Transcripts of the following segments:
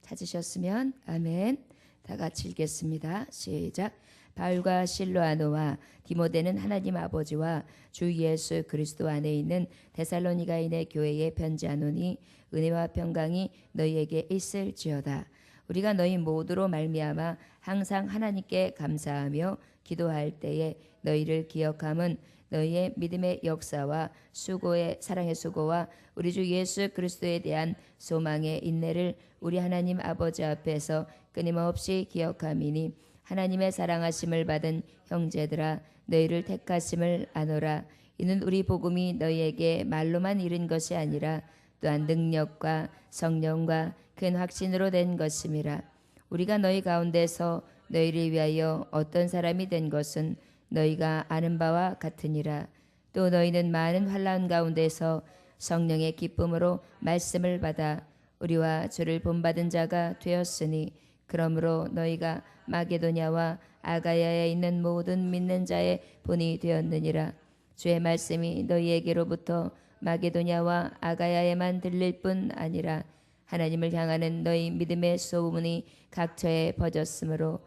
찾으셨으면 아멘. 다 같이 읽겠습니다. 시작. 바울과 실로아노와 디모데는 하나님 아버지와 주 예수 그리스도 안에 있는 데살로니가인의 교회에 편지하노니 은혜와 평강이 너희에게 있을지어다. 우리가 너희 모두로 말미암아 항상 하나님께 감사하며 기도할 때에 너희를 기억함은 너희의 믿음의 역사와 수고의 사랑의 수고와 우리 주 예수 그리스도에 대한 소망의 인내를 우리 하나님 아버지 앞에서 끊임없이 기억함이니 하나님의 사랑하심을 받은 형제들아 너희를 택하심을 아노라. 이는 우리 복음이 너희에게 말로만 이른 것이 아니라 또한 능력과 성령과 큰 확신으로 된 것임이라. 우리가 너희 가운데서 너희를 위하여 어떤 사람이 된 것은 너희가 아는 바와 같으니라. 또 너희는 많은 환난 가운데서 성령의 기쁨으로 말씀을 받아 우리와 주를 본받은 자가 되었으니 그러므로 너희가 마게도냐와 아가야에 있는 모든 믿는 자의 본이 되었느니라. 주의 말씀이 너희에게로부터 마게도냐와 아가야에만 들릴 뿐 아니라 하나님을 향하는 너희 믿음의 소문이 각처에 퍼졌으므로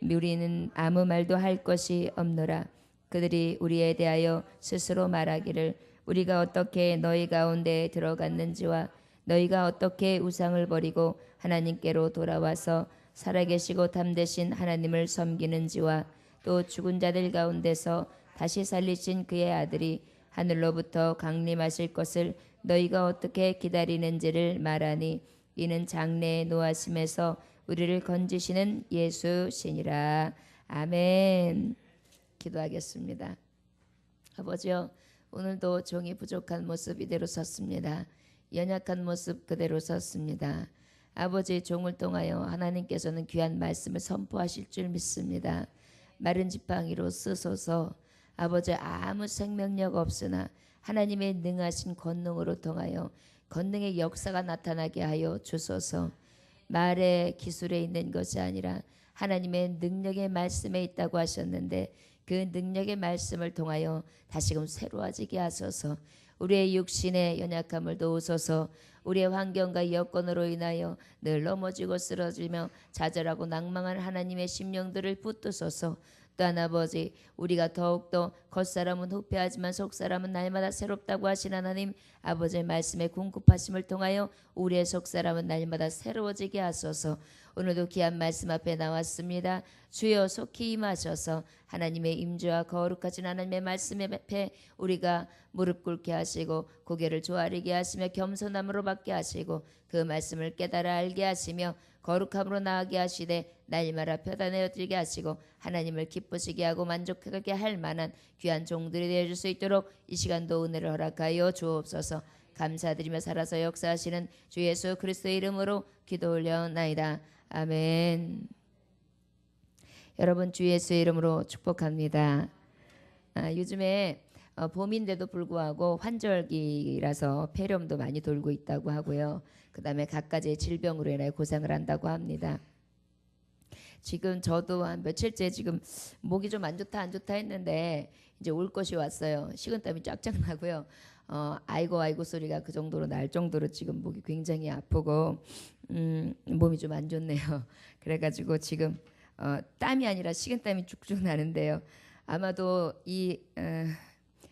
우리는 아무 말도 할 것이 없노라. 그들이 우리에 대하여 스스로 말하기를 우리가 어떻게 너희 가운데 들어갔는지와 너희가 어떻게 우상을 버리고 하나님께로 돌아와서 살아계시고 참되신 하나님을 섬기는지와 또 죽은 자들 가운데서 다시 살리신 그의 아들이 하늘로부터 강림하실 것을 너희가 어떻게 기다리는지를 말하니 이는 장래의 노하심에서 우리를 건지시는 예수시니라. 아멘. 기도하겠습니다. 아버지여, 오늘도 종이 부족한 모습 이대로 섰습니다. 연약한 모습 그대로 섰습니다. 아버지, 종을 통하여 하나님께서는 귀한 말씀을 선포하실 줄 믿습니다. 마른 지팡이로 쓰소서. 아버지, 아무 생명력 없으나 하나님의 능하신 권능으로 통하여 권능의 역사가 나타나게 하여 주소서. 말의 기술에 있는 것이 아니라 하나님의 능력의 말씀에 있다고 하셨는데 그 능력의 말씀을 통하여 다시금 새로워지게 하소서. 우리의 육신의 연약함을 도우소서. 우리의 환경과 여건으로 인하여 늘 넘어지고 쓰러지며 좌절하고 낭망한 하나님의 심령들을 붙드소서. 또한 아버지, 우리가 더욱더 겉사람은 후패하지만 속사람은 날마다 새롭다고 하신 하나님 아버지의 말씀의 궁극하심을 통하여 우리의 속사람은 날마다 새로워지게 하소서. 오늘도 귀한 말씀 앞에 나왔습니다. 주여 속히 임하셔서 하나님의 임재와 거룩하신 하나님의 말씀 앞에 우리가 무릎 꿇게 하시고 고개를 조아리게 하시며 겸손함으로 받게 하시고 그 말씀을 깨달아 알게 하시며 거룩함으로 나아가게 하시되 날마다 표단하여 들게 하시고 하나님을 기쁘시게 하고 만족하게 할 만한 귀한 종들이 되어줄 수 있도록 이 시간도 은혜를 허락하여 주옵소서. 감사드리며 살아서 역사하시는 주 예수 그리스도의 이름으로 기도 올려나이다. 아멘. 여러분, 주 예수의 이름으로 축복합니다. 요즘에 봄인데도 불구하고 환절기라서 폐렴도 많이 돌고 있다고 하고요. 그 다음에 갖가지 질병으로 인해 고생을 한다고 합니다. 지금 저도 한 며칠째 지금 목이 좀 안 좋다 했는데 이제 올 것이 왔어요. 식은땀이 쫙쫙 나고요. 아이고 소리가 그 정도로 날 정도로 지금 목이 굉장히 아프고 몸이 좀 안 좋네요. 그래가지고 지금 땀이 아니라 식은땀이 쭉쭉 나는데요. 아마도 이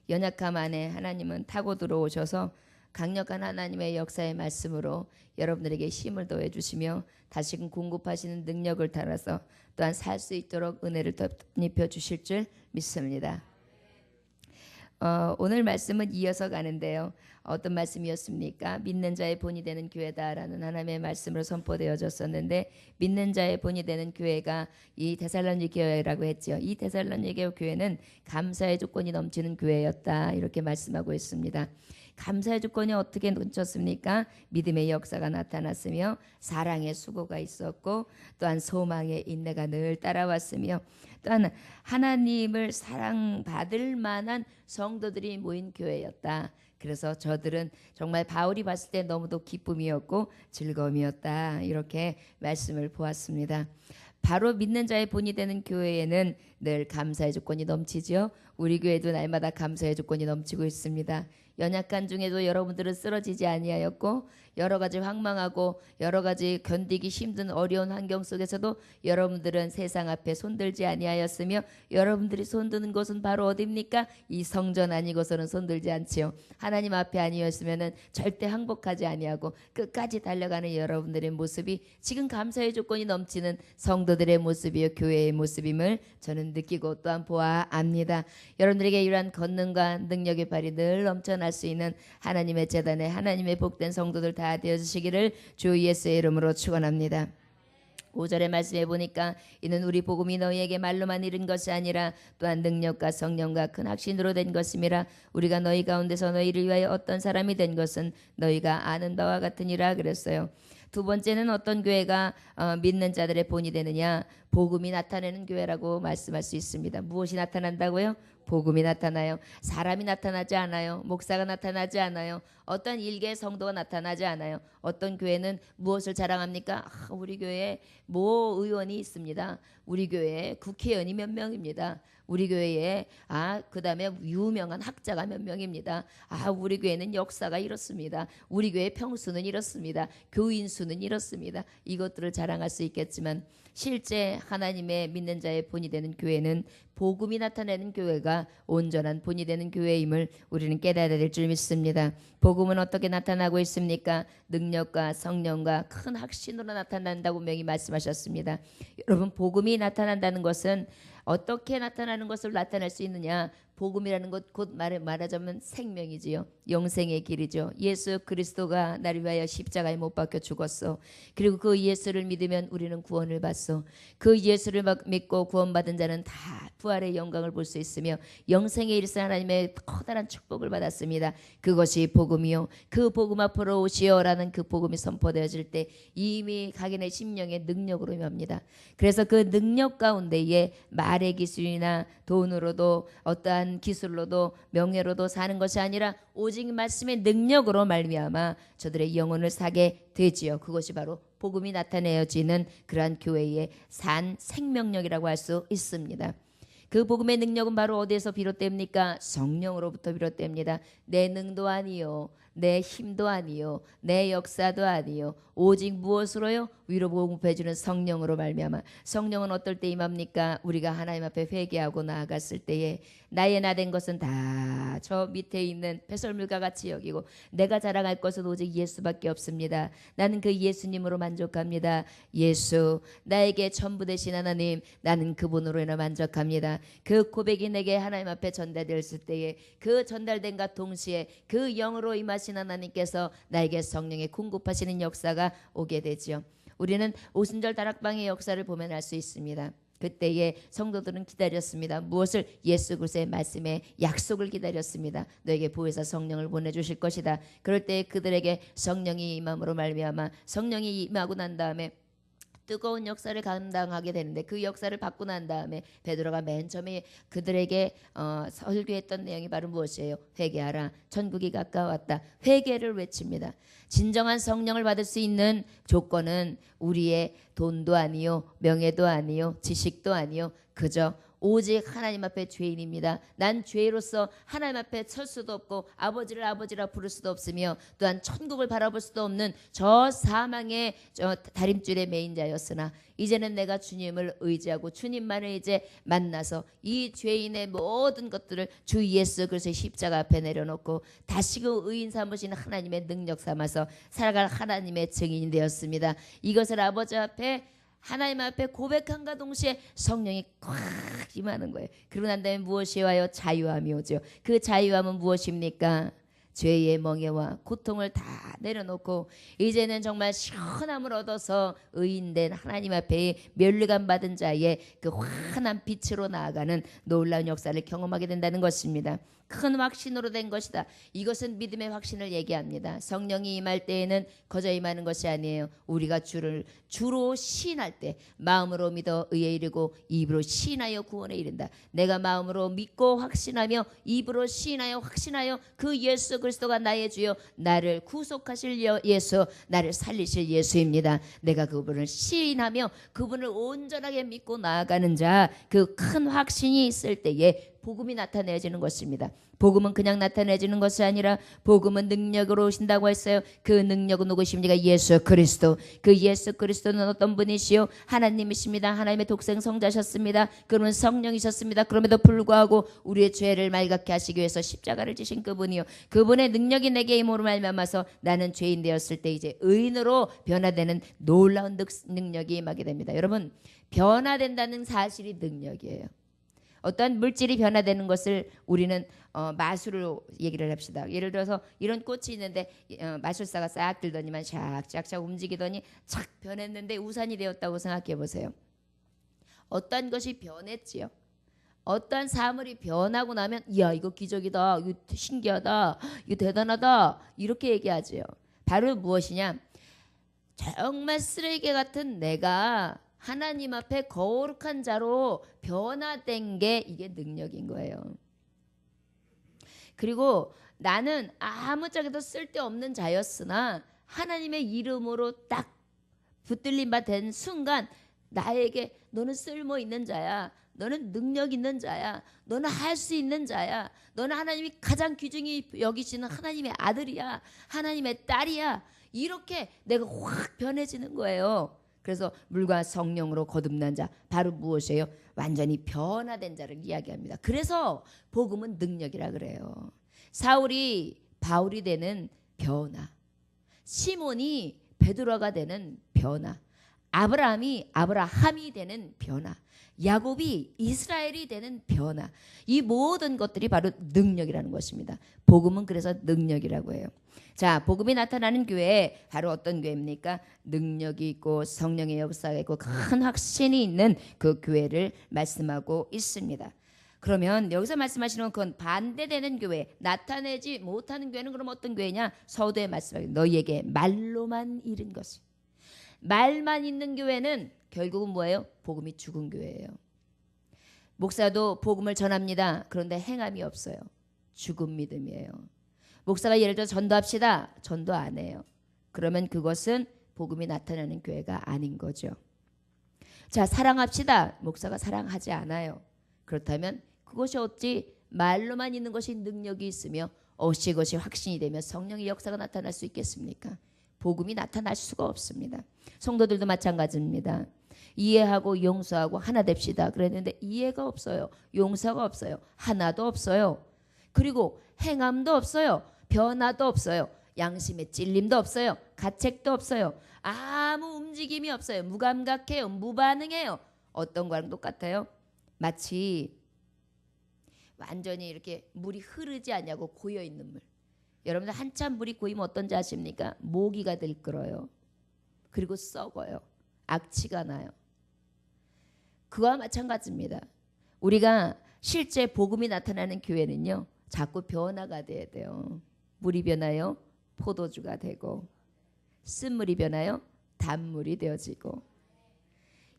연약함 안에 하나님은 타고 들어오셔서 강력한 하나님의 역사의 말씀으로 여러분들에게 힘을 더해 주시며 다시금 공급하시는 능력을 따라서 또한 살 수 있도록 은혜를 덧입혀 주실 줄 믿습니다. 오늘 말씀은 이어서 가는데요. 어떤 말씀이었습니까? 믿는 자의 본이 되는 교회다라는 하나님의 말씀으로 선포되어졌었는데 믿는 자의 본이 되는 교회가 이 데살로니가 교회라고 했죠. 이 데살로니가 교회는 감사의 조건이 넘치는 교회였다 이렇게 말씀하고 있습니다. 감사의 조건이 어떻게 넘쳤습니까? 믿음의 역사가 나타났으며 사랑의 수고가 있었고 또한 소망의 인내가 늘 따라왔으며 또한 하나님을 사랑받을 만한 성도들이 모인 교회였다. 그래서 저들은 정말 바울이 봤을 때 너무도 기쁨이었고 즐거움이었다 이렇게 말씀을 보았습니다. 바로 믿는 자의 본이 되는 교회에는 늘 감사의 조건이 넘치죠. 우리 교회도 날마다 감사의 조건이 넘치고 있습니다. 연약한 중에도 여러분들은 쓰러지지 아니하였고 여러 가지 황망하고 여러 가지 견디기 힘든 어려운 환경 속에서도 여러분들은 세상 앞에 손들지 아니하였으며 여러분들이 손드는 곳은 바로 어디입니까? 이 성전 아니고서는 손들지 않지요. 하나님 앞에 아니었으면은 절대 항복하지 아니하고 끝까지 달려가는 여러분들의 모습이 지금 감사의 조건이 넘치는 성도들의 모습이요 교회의 모습임을 저는 느끼고 또한 보아 압니다. 여러분들에게 이러한 권능과 능력의 발이 늘 넘쳐날 수 있는 하나님의 제단에 하나님의 복된 성도들 다 되어주시기를 주 예수의 이름으로 축원합니다. 5절의 말씀에 보니까 이는 우리 복음이 너희에게 말로만 이른 것이 아니라 또한 능력과 성령과 큰 확신으로 된 것임이라. 우리가 너희 가운데서 너희를 위하여 어떤 사람이 된 것은 너희가 아는 바와 같으니라 그랬어요. 두 번째는 어떤 교회가 믿는 자들의 본이 되느냐? 복음이 나타내는 교회라고 말씀할 수 있습니다. 무엇이 나타난다고요? 복음이 나타나요. 사람이 나타나지 않아요. 목사가 나타나지 않아요. 어떤 일개의 성도가 나타나지 않아요. 어떤 교회는 무엇을 자랑합니까? 우리 교회에 모 의원이 있습니다. 우리 교회에 국회의원이 몇 명입니다. 우리 교회에 그 다음에 유명한 학자가 몇 명입니다. 우리 교회는 역사가 이렇습니다. 우리 교회 평수는 이렇습니다. 교인 수는 이렇습니다. 이것들을 자랑할 수 있겠지만 실제 하나님의 믿는 자의 본이 되는 교회는 복음이 나타내는 교회가 온전한 본이 되는 교회임을 우리는 깨달아야 될 줄 믿습니다. 복음은 어떻게 나타나고 있습니까? 능력과 성령과 큰 확신으로 나타난다고 분명히 말씀하셨습니다. 여러분, 복음이 나타난다는 것은 어떻게 나타나는 것을 나타낼 수 있느냐? 복음이라는 것 곧 말하자면 생명이지요. 영생의 길이죠. 예수 그리스도가 나를 위하여 십자가에 못 박혀 죽었어. 그리고 그 예수를 믿으면 우리는 구원을 받소. 그 예수를 믿고 구원받은 자는 다 부활의 영광을 볼 수 있으며 영생에 이르는 하나님의 커다란 축복을 받았습니다. 그것이 복음이요. 그 복음 앞으로 오시오라는 그 복음이 선포되어질 때 이미 각인의 심령의 능력으로 임합니다. 그래서 그 능력 가운데에 말의 기술이나 돈으로도 어떠한 기술로도 명예로도 사는 것이 아니라 오직 말씀의 능력으로 말미암아 저들의 영혼을 사게 되지요. 그것이 바로 복음이 나타내어지는 그러한 교회의 산 생명력이라고 할 수 있습니다. 그 복음의 능력은 바로 어디에서 비롯됩니까? 성령으로부터 비롯됩니다. 내 능도 아니요, 내 힘도 아니요, 내 역사도 아니요, 오직 무엇으로요? 위로 공급해주는 성령으로 말미암아. 성령은 어떨 때 임합니까? 우리가 하나님 앞에 회개하고 나아갔을 때에 나의 나된 것은 다 저 밑에 있는 배설물과 같이 여기고 내가 자랑할 것은 오직 예수밖에 없습니다. 나는 그 예수님으로 만족합니다. 예수, 나에게 전부 되신 하나님, 나는 그분으로 인해 만족합니다. 그 고백이 내게 하나님 앞에 전달되었을 때에 그 전달된과 동시에 그 영으로 임하신 하나님께서 나에게 성령의 공급하시는 역사가 오게 되지요. 우리는 오순절 다락방의 역사를 보면 알 수 있습니다. 그때에 성도들은 기다렸습니다. 무엇을? 예수 그리스도의 말씀에 약속을 기다렸습니다. 너에게 보혜사 성령을 보내주실 것이다. 그럴 때 그들에게 성령이 임함으로 말미암아 성령이 임하고 난 다음에 뜨거운 역사를 감당하게 되는데 그 역사를 받고 난 다음에 베드로가 맨 처음에 그들에게 설교했던 내용이 바로 무엇이에요? 회개하라. 천국이 가까웠다. 회개를 외칩니다. 진정한 성령을 받을 수 있는 조건은 우리의 돈도 아니요, 명예도 아니요, 지식도 아니요, 그저 오직 하나님 앞에 죄인입니다. 난 죄로서 하나님 앞에 설 수도 없고 아버지를 아버지라 부를 수도 없으며 또한 천국을 바라볼 수도 없는 저 사망의 다림줄의 매인 자였으나 이제는 내가 주님을 의지하고 주님만을 이제 만나서 이 죄인의 모든 것들을 주 예수 그리스도의 십자가 앞에 내려놓고 다시금 의인 삼으신 하나님의 능력 삼아서 살아갈 하나님의 증인이 되었습니다. 이것을 아버지 앞에 하나님 앞에 고백함과 동시에 성령이 꽉 임하는 거예요. 그러고 난 다음에 무엇이 와요? 자유함이 오죠. 그 자유함은 무엇입니까? 죄의 멍에와 고통을 다 내려놓고 이제는 정말 시원함을 얻어서 의인된 하나님 앞에 면류관 받은 자의 그 환한 빛으로 나아가는 놀라운 역사를 경험하게 된다는 것입니다. 큰 확신으로 된 것이다. 이것은 믿음의 확신을 얘기합니다. 성령이 임할 때에는 거저 임하는 것이 아니에요. 우리가 주를 주로 시인할 때 마음으로 믿어 의에 이르고 입으로 시인하여 구원에 이른다. 내가 마음으로 믿고 확신하며 입으로 시인하여 확신하여 그 예수 그리스도가 나의 주여 나를 구속하실 예수, 나를 살리실 예수입니다. 내가 그분을 시인하며 그분을 온전하게 믿고 나아가는 자, 그 큰 확신이 있을 때에 복음이 나타내지는 것입니다. 복음은 그냥 나타내지는 것이 아니라 복음은 능력으로 오신다고 했어요. 그 능력은 누구십니까? 예수 그리스도. 그 예수 그리스도는 어떤 분이시요? 하나님이십니다. 하나님의 독생 성자셨습니다. 그분은 성령이셨습니다. 그럼에도 불구하고 우리의 죄를 맑게 하시기 위해서 십자가를 지신 그분이요. 그분의 능력이 내게 임으로 말미암아서 나는 죄인 되었을 때 이제 의인으로 변화되는 놀라운 능력이 임하게 됩니다. 여러분, 변화된다는 사실이 능력이에요. 어떤 물질이 변화되는 것을 우리는 마술로 얘기를 합시다. 예를 들어서 이런 꽃이 있는데 마술사가 싹 들더니만 샥샥샥 움직이더니 착 변했는데 우산이 되었다고 생각해 보세요. 어떤 것이 변했지요. 어떤 사물이 변하고 나면 이야 이거 기적이다, 이거 신기하다, 이거 대단하다 이렇게 얘기하지요. 바로 무엇이냐? 정말 쓰레기 같은 내가 하나님 앞에 거룩한 자로 변화된 게 이게 능력인 거예요. 그리고 나는 아무짝에도 쓸데없는 자였으나 하나님의 이름으로 딱 붙들림 바 된 순간 나에게 너는 쓸모 있는 자야. 너는 능력 있는 자야. 너는 할 수 있는 자야. 너는 하나님이 가장 귀중히 여기시는 하나님의 아들이야. 하나님의 딸이야. 이렇게 내가 확 변해지는 거예요. 그래서 물과 성령으로 거듭난 자, 바로 무엇이에요? 완전히 변화된 자를 이야기합니다. 그래서 복음은 능력이라 그래요. 사울이 바울이 되는 변화, 시몬이 베드로가 되는 변화, 아브라함이 아브라함이 되는 변화, 야곱이 이스라엘이 되는 변화, 이 모든 것들이 바로 능력이라는 것입니다. 복음은 그래서 능력이라고 해요. 자, 복음이 나타나는 교회, 바로 어떤 교회입니까? 능력이 있고 성령의 역사가 있고 큰 확신이 있는 그 교회를 말씀하고 있습니다. 그러면 여기서 말씀하시는 건 반대되는 교회, 나타내지 못하는 교회는 그럼 어떤 교회냐? 서두에 말씀하기 너희에게 말로만 이른 것이. 말만 있는 교회는 결국은 뭐예요? 복음이 죽은 교회예요. 목사도 복음을 전합니다. 그런데 행함이 없어요. 죽은 믿음이에요. 목사가 예를 들어 전도합시다. 전도 안 해요. 그러면 그것은 복음이 나타나는 교회가 아닌 거죠. 자, 사랑합시다. 목사가 사랑하지 않아요. 그렇다면 그것이 어찌 말로만 있는 것이 능력이 있으며 어찌 그것이 확신이 되며 성령의 역사가 나타날 수 있겠습니까? 복음이 나타날 수가 없습니다. 성도들도 마찬가지입니다. 이해하고 용서하고 하나 됩시다 그랬는데 이해가 없어요. 용서가 없어요. 하나도 없어요. 그리고 행함도 없어요. 변화도 없어요. 양심의 찔림도 없어요. 가책도 없어요. 아무 움직임이 없어요. 무감각해요. 무반응해요. 어떤 거랑 똑같아요? 마치 완전히 이렇게 물이 흐르지 않냐고 고여있는 물. 여러분들 한참 물이 고이면 어떤지 아십니까? 모기가 들끓어요. 그리고 썩어요. 악취가 나요. 그와 마찬가지입니다. 우리가 실제 복음이 나타나는 교회는요, 자꾸 변화가 돼야 돼요. 물이 변하여 포도주가 되고, 쓴물이 변하여 단물이 되어지고.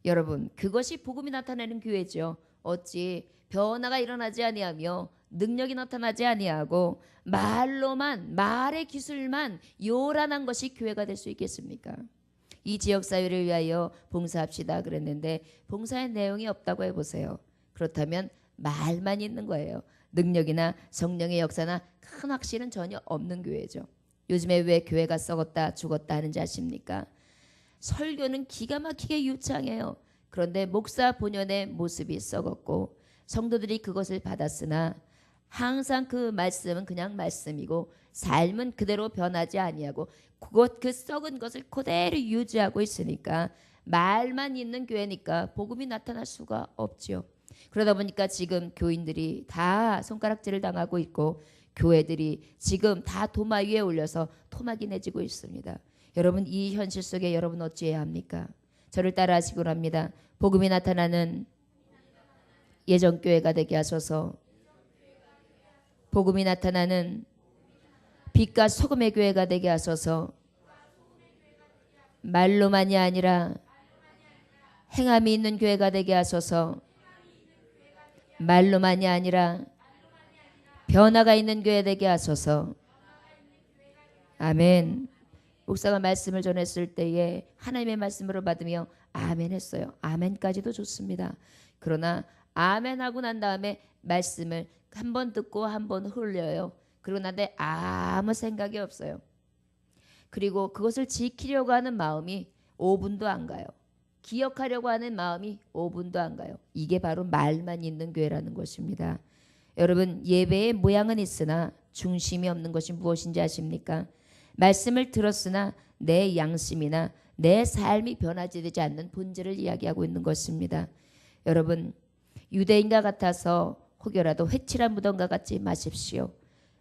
여러분, 그것이 복음이 나타나는 교회죠. 어찌 변화가 일어나지 아니하며 능력이 나타나지 아니하고 말로만, 말의 기술만 요란한 것이 교회가 될 수 있겠습니까? 이 지역사회를 위하여 봉사합시다 그랬는데 봉사의 내용이 없다고 해보세요. 그렇다면 말만 있는 거예요. 능력이나 성령의 역사나 큰 확신은 전혀 없는 교회죠. 요즘에 왜 교회가 썩었다 죽었다 하는지 아십니까? 설교는 기가 막히게 유창해요. 그런데 목사 본연의 모습이 썩었고 성도들이 그것을 받았으나 항상 그 말씀은 그냥 말씀이고 삶은 그대로 변하지 아니하고 그 썩은 것을 그대로 유지하고 있으니까 말만 있는 교회니까 복음이 나타날 수가 없지요. 그러다 보니까 지금 교인들이 다 손가락질을 당하고 있고 교회들이 지금 다 도마 위에 올려서 토막이 내지고 있습니다. 여러분, 이 현실 속에 여러분 어찌해야 합니까? 저를 따라하시기 합니다. 복음이 나타나는 예전교회가 되게 하소서. 복음이 나타나는 빛과 소금의 교회가 되게 하소서. 말로만이 아니라 행함이 있는 교회가 되게 하소서. 말로만이 아니라 변화가 있는 교회 되게 하소서. 아멘. 목사가 말씀을 전했을 때에 하나님의 말씀으로 받으며 아멘 했어요. 아멘까지도 좋습니다. 그러나 아멘 하고 난 다음에 말씀을 한 번 듣고 한 번 흘려요. 그러고 난데 아무 생각이 없어요. 그리고 그것을 지키려고 하는 마음이 5분도 안 가요. 기억하려고 하는 마음이 5분도 안 가요. 이게 바로 말만 있는 교회라는 것입니다. 여러분, 예배의 모양은 있으나 중심이 없는 것이 무엇인지 아십니까? 말씀을 들었으나 내 양심이나 내 삶이 변하지 되지 않는 본질을 이야기하고 있는 것입니다. 여러분, 유대인과 같아서 혹여라도 회칠한 무덤과 같지 마십시오.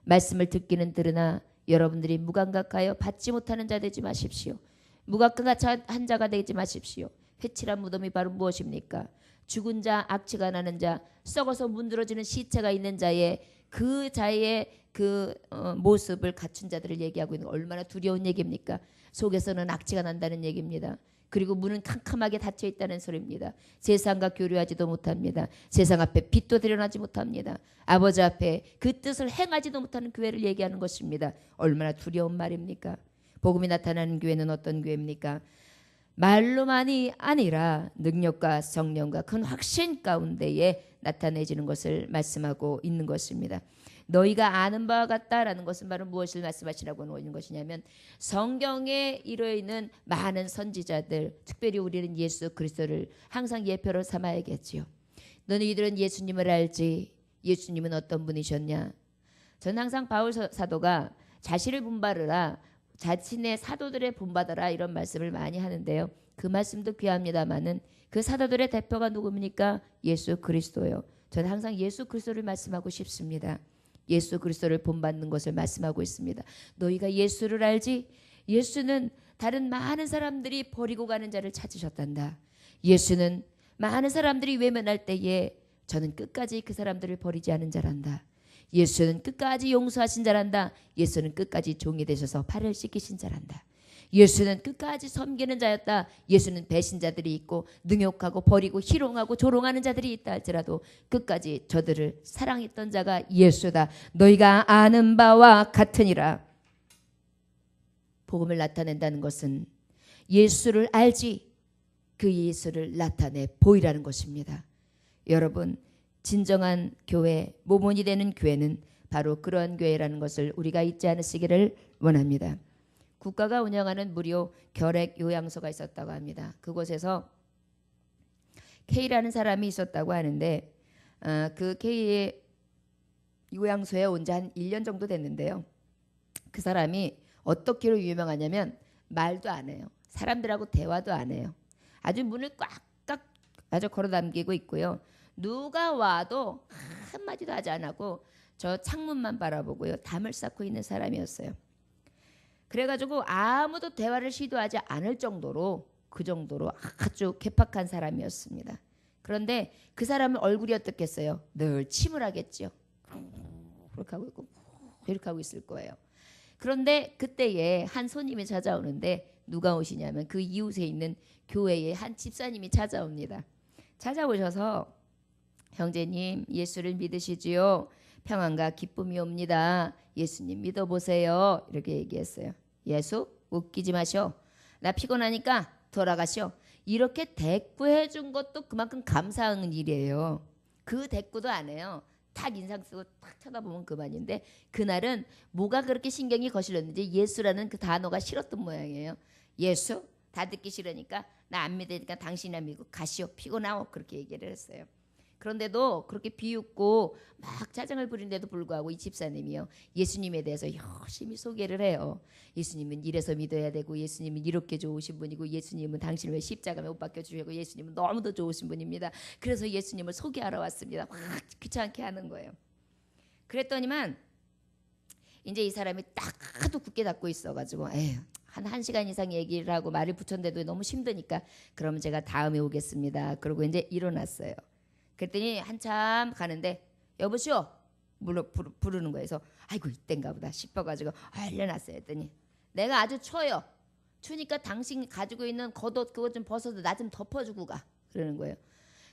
말씀을 듣기는 들으나 여러분들이 무감각하여 받지 못하는 자 되지 마십시오. 무감각한 자가 되지 마십시오. 회칠한 무덤이 바로 무엇입니까? 죽은 자, 악취가 나는 자, 썩어서 문드러지는 시체가 있는 자의 그 자의 모습을 갖춘 자들을 얘기하고 있는, 얼마나 두려운 얘기입니까? 속에서는 악취가 난다는 얘기입니다. 그리고 문은 캄캄하게 닫혀 있다는 소리입니다. 세상과 교류하지도 못합니다. 세상 앞에 빛도 드러나지 못합니다. 아버지 앞에 그 뜻을 행하지도 못하는 교회를 얘기하는 것입니다. 얼마나 두려운 말입니까? 복음이 나타나는 교회는 어떤 교회입니까? 말로만이 아니라 능력과 성령과 큰 확신 가운데에 나타내지는 것을 말씀하고 있는 것입니다. 너희가 아는 바와 같다라는 것은 바로 무엇을 말씀하시라고 하는 것이냐면, 성경에 이르있는 많은 선지자들, 특별히 우리는 예수 그리스도를 항상 예표로 삼아야겠지요. 너희들은 예수님을 알지? 예수님은 어떤 분이셨냐? 저는 항상 바울 사도가 자신을 본받으라, 자신의 사도들의 본받아라, 이런 말씀을 많이 하는데요. 그 말씀도 귀합니다마는 그 사도들의 대표가 누굽니까? 예수 그리스도예요. 저는 항상 예수 그리스도를 말씀하고 싶습니다. 예수 그리스도를 본받는 것을 말씀하고 있습니다. 너희가 예수를 알지? 예수는 다른 많은 사람들이 버리고 가는 자를 찾으셨단다. 예수는 많은 사람들이 외면할 때에 저는 끝까지 그 사람들을 버리지 않은 자란다. 예수는 끝까지 용서하신 자란다. 예수는 끝까지 종이 되셔서 발을 씻기신 자란다. 예수는 끝까지 섬기는 자였다. 예수는 배신자들이 있고 능욕하고 버리고 희롱하고 조롱하는 자들이 있다 할지라도 끝까지 저들을 사랑했던 자가 예수다. 너희가 아는 바와 같으니라. 복음을 나타낸다는 것은 예수를 알지, 그 예수를 나타내 보이라는 것입니다. 여러분, 진정한 교회, 모본이 되는 교회는 바로 그러한 교회라는 것을 우리가 잊지 않으시기를 원합니다. 국가가 운영하는 무료 결핵 요양소가 있었다고 합니다. 그곳에서 K라는 사람이 있었다고 하는데 그 K의 요양소에 온 지 한 1년 정도 됐는데요. 그 사람이 어떻게로 유명하냐면 말도 안 해요. 사람들하고 대화도 안 해요. 아주 문을 꽉꽉 아주 걸어담기고 있고요. 누가 와도 한마디도 하지 않고 저 창문만 바라보고요. 담을 쌓고 있는 사람이었어요. 그래가지고 아무도 대화를 시도하지 않을 정도로, 그 정도로 아주 괴팍한 사람이었습니다. 그런데 그 사람은 얼굴이 어떻겠어요? 늘 침을 하겠죠. 그렇게 하고 있고 이렇게 하고 있을 거예요. 그런데 그때에 한 손님이 찾아오는데 누가 오시냐면 그 이웃에 있는 교회의 한 집사님이 찾아옵니다. 찾아오셔서 형제님, 예수를 믿으시지요? 평안과 기쁨이 옵니다. 예수님 믿어보세요. 이렇게 얘기했어요. 예수? 웃기지 마셔. 나 피곤하니까 돌아가시오. 이렇게 대꾸해 준 것도 그만큼 감사한 일이에요. 그 대꾸도 안 해요. 딱 인상 쓰고 딱 쳐다보면 그만인데 그날은 뭐가 그렇게 신경이 거슬렸는지 예수라는 그 단어가 싫었던 모양이에요. 예수? 다 듣기 싫으니까 나 안 믿으니까 당신이나 믿고 가시오. 피곤하오. 그렇게 얘기를 했어요. 그런데도 그렇게 비웃고 막 짜증을 부리는데도 불구하고 이 집사님이요, 예수님에 대해서 열심히 소개를 해요. 예수님은 이래서 믿어야 되고, 예수님은 이렇게 좋으신 분이고, 예수님은 당신을 왜 십자가에 못 박혀 주시고, 예수님은 너무도 좋으신 분입니다. 그래서 예수님을 소개하러 왔습니다. 막 귀찮게 하는 거예요. 그랬더니만 이제 이 사람이 딱 하도 굳게 닫고 있어가지고 에휴, 한 1시간 이상 얘기를 하고 말을 붙였는데도 너무 힘드니까 그러면 제가 다음에 오겠습니다. 그러고 이제 일어났어요. 그랬더니 한참 가는데 여보시오 부르는 거예요. 그래서 아이고 이땐가 보다 싶어가지고 얼른 왔어요. 했더니 내가 아주 추워요. 추우니까 당신 가지고 있는 겉옷 그것 좀 벗어서 나 좀 덮어주고 가. 그러는 거예요.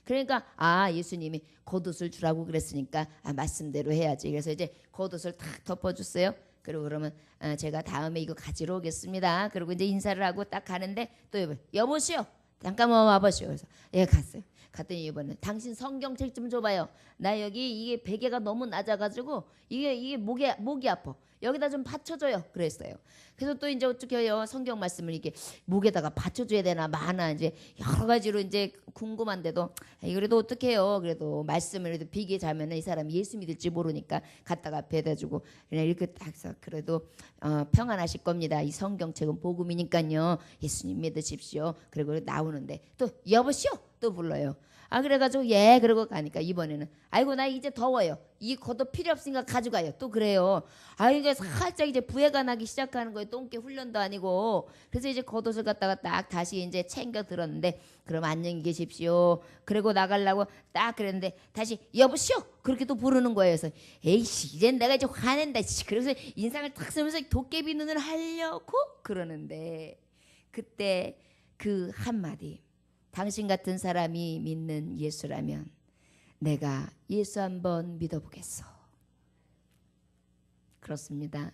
그러니까 예수님이 겉옷을 주라고 그랬으니까 말씀대로 해야지. 그래서 이제 겉옷을 탁 덮어줬어요. 그리고 그러면 제가 다음에 이거 가지러 오겠습니다. 그리고 이제 인사를 하고 딱 가는데 또 여보시오 잠깐만 와보시오. 그래서 예 갔어요. 갔더니 이번에 당신 성경책 좀 줘봐요. 나 여기 이게 베개가 너무 낮아가지고 이게 목이 아파. 여기다 좀 받쳐줘요. 그랬어요. 그래서 또 이제 어떻게 해요? 성경 말씀을 이게 목에다가 받쳐줘야 되나 마나 이제 여러 가지로 이제 궁금한데도 그래도 어떻게 해요? 그래도 말씀을 그래도 비게 자면은 이 사람이 예수 믿을지 모르니까 갖다가 배다주고 그냥 이렇게 딱 해서 그래도 평안하실 겁니다. 이 성경책은 복음이니까요. 예수님 믿으십시오. 그리고 나오는데 또 여보시오 또 불러요. 그래가지고 예 그러고 가니까 이번에는 아이고 나 이제 더워요. 이 겉옷 필요 없으니까 가져가요. 또 그래요. 이게 살짝 이제 부해가 나기 시작하는 거예요. 똥개 훈련도 아니고. 그래서 이제 겉옷을 갖다가 딱 다시 이제 챙겨 들었는데 그럼 안녕히 계십시오. 그리고 나가려고 딱 그랬는데 다시 여보시오 그렇게 또 부르는 거예요. 그래서 에이씨 이젠 내가 이제 화낸다. 그래서 인상을 탁 쓰면서 도깨비 눈을 하려고 그러는데 그때 그 한마디 당신 같은 사람이 믿는 예수라면 내가 예수 한번 믿어보겠소. 그렇습니다.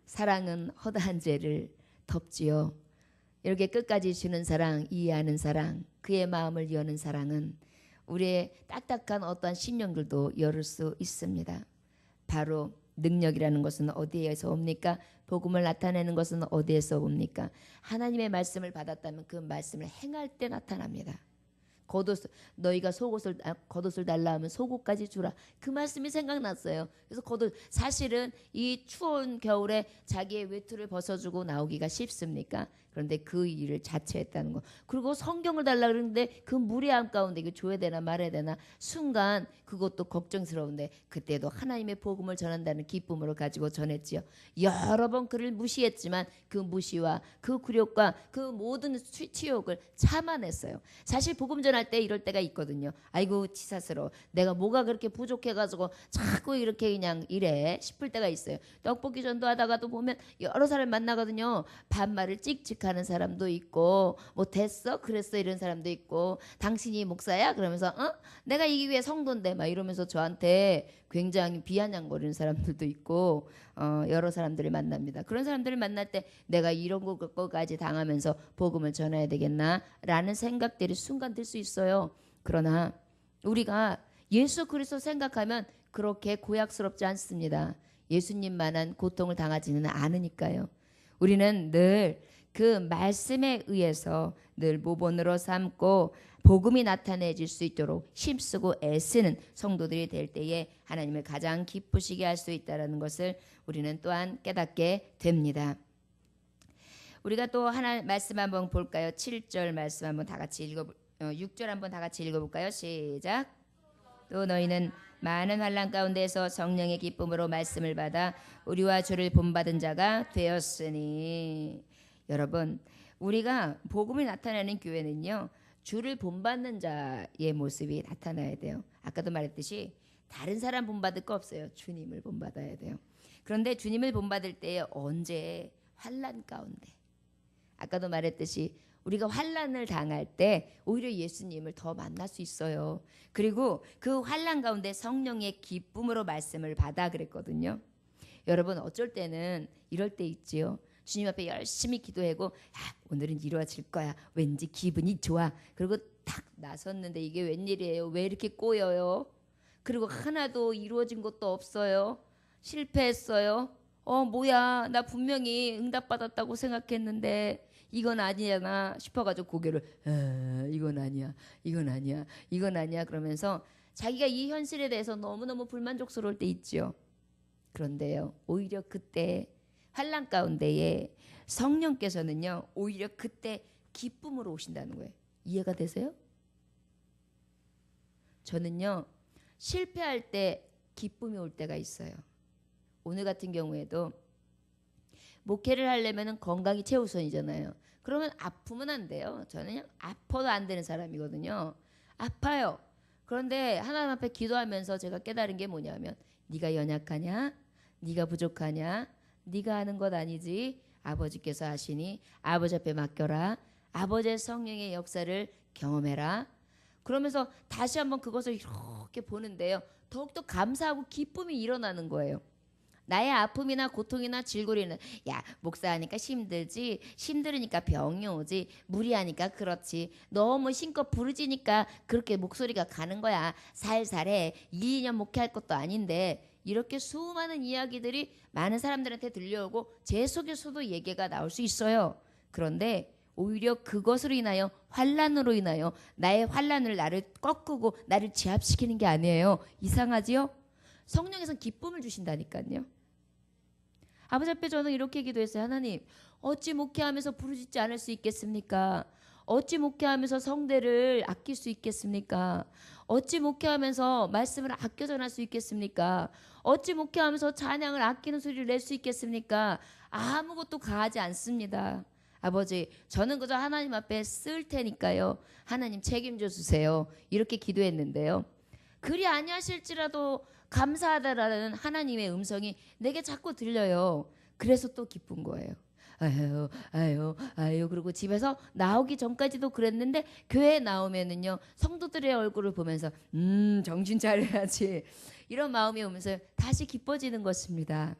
사랑은 허다한 죄를 덮지요. 이렇게 끝까지 주는 사랑, 이해하는 사랑, 그의 마음을 여는 사랑은 우리의 딱딱한 어떠한 심령들도 열을 수 있습니다. 바로 능력이라는 것은 어디에서 옵니까? 복음을 나타내는 것은 어디에서 옵니까? 하나님의 말씀을 받았다면 그 말씀을 행할 때 나타납니다. 너희가 겉옷을 달라 하면 속옷까지 주라. 그 말씀이 생각났어요. 그래서 겉옷 사실은 이 추운 겨울에 자기의 외투를 벗어주고 나오기가 쉽습니까? 그런데 그 일을 자처했다는 거. 그리고 성경을 달라 그러는데 그 무리함 가운데 이거 줘야 되나 말아야 되나 순간 그것도 걱정스러운데 그때도 하나님의 복음을 전한다는 기쁨으로 가지고 전했지요. 여러 번 그를 무시했지만 그 무시와 그 굴욕과 그 모든 치욕을 참아냈어요. 사실 복음 전할 때 이럴 때가 있거든요. 아이고 치사스러워. 내가 뭐가 그렇게 부족해가지고 자꾸 이렇게 그냥 이래 싶을 때가 있어요. 떡볶이 전도하다가도 보면 여러 사람 만나거든요. 반말을 찍찍하는 사람도 있고 뭐 됐어 그랬어 이런 사람도 있고 당신이 목사야 그러면서 내가 이 교회 성도인데 막 이러면서 저한테 굉장히 비아냥거리는 사람들도 있고 여러 사람들을 만납니다. 그런 사람들을 만날 때 내가 이런 것까지 당하면서 복음을 전해야 되겠나라는 생각들이 순간 들 수 있어요. 그러나 우리가 예수 그리스도 생각하면 그렇게 고약스럽지 않습니다. 예수님만한 고통을 당하지는 않으니까요. 우리는 늘 그 말씀에 의해서 늘 모본으로 삼고 복음이 나타내질 수 있도록 힘쓰고 애쓰는 성도들이 될 때에 하나님을 가장 기쁘시게 할 수 있다는 것을 우리는 또한 깨닫게 됩니다. 우리가 또 하나 말씀 한번 볼까요? 7절 말씀 한번 다 같이 6절 한번 다 같이 읽어볼까요? 시작. 또 너희는 많은 환난 가운데서 성령의 기쁨으로 말씀을 받아 우리와 주를 본받은 자가 되었으니. 여러분 우리가 복음이 나타나는 교회는요 주를 본받는 자의 모습이 나타나야 돼요. 아까도 말했듯이 다른 사람 본받을 거 없어요. 주님을 본받아야 돼요. 그런데 주님을 본받을 때 언제 환난 가운데 아까도 말했듯이 우리가 환난을 당할 때 오히려 예수님을 더 만날 수 있어요. 그리고 그 환난 가운데 성령의 기쁨으로 말씀을 받아 그랬거든요. 여러분 어쩔 때는 이럴 때 있지요. 주님 앞에 열심히 기도하고 오늘은 이루어질 거야. 왠지 기분이 좋아. 그리고 딱 나섰는데 이게 웬일이에요? 왜 이렇게 꼬여요? 그리고 하나도 이루어진 것도 없어요. 실패했어요. 뭐야 나 분명히 응답받았다고 생각했는데 이건 아니잖아 싶어가지고 고개를 이건 아니야 이건 아니야 이건 아니야 그러면서 자기가 이 현실에 대해서 너무너무 불만족스러울 때 있죠. 그런데요 오히려 그때 환난 가운데에 성령께서는요 오히려 그때 기쁨으로 오신다는 거예요. 이해가 되세요? 저는요 실패할 때 기쁨이 올 때가 있어요. 오늘 같은 경우에도 목회를 하려면 건강이 최우선이잖아요. 그러면 아프면 안 돼요. 저는 그냥 아파도 안 되는 사람이거든요. 아파요. 그런데 하나님 앞에 기도하면서 제가 깨달은 게 뭐냐면 네가 연약하냐? 네가 부족하냐? 네가 하는 것 아니지. 아버지께서 하시니 아버지 앞에 맡겨라. 아버지의 성령의 역사를 경험해라. 그러면서 다시 한번 그것을 이렇게 보는데요. 더욱더 감사하고 기쁨이 일어나는 거예요. 나의 아픔이나 고통이나 질고리는 야 목사하니까 힘들지, 힘들으니까 병이 오지, 무리하니까 그렇지, 너무 신껏 부르지니까 그렇게 목소리가 가는 거야, 살살해, 2년 목회할 것도 아닌데, 이렇게 수많은 이야기들이 많은 사람들한테 들려오고 제 속에서도 얘기가 나올 수 있어요. 그런데 오히려 그것으로 인하여, 환난으로 인하여 나의 환난을 나를 꺾고 나를 제압시키는 게 아니에요. 이상하지요? 성령에서 기쁨을 주신다니까요. 아버지 앞에 저는 이렇게 기도했어요. 하나님, 어찌 목회하면서 부르짖지 않을 수 있겠습니까? 어찌 목회하면서 성대를 아낄 수 있겠습니까? 어찌 목회하면서 말씀을 아껴 전할 수 있겠습니까? 어찌 목회하면서 찬양을 아끼는 소리를 낼 수 있겠습니까? 아무것도 가하지 않습니다. 아버지, 저는 그저 하나님 앞에 쓸 테니까요. 하나님 책임져 주세요. 이렇게 기도했는데요. 그리 아니하실지라도 감사하다라는 하나님의 음성이 내게 자꾸 들려요. 그래서 또 기쁜 거예요. 아유, 아유, 아유. 그리고 집에서 나오기 전까지도 그랬는데 교회에 나오면은요, 성도들의 얼굴을 보면서 정신 차려야지, 이런 마음이 오면서 다시 기뻐지는 것입니다.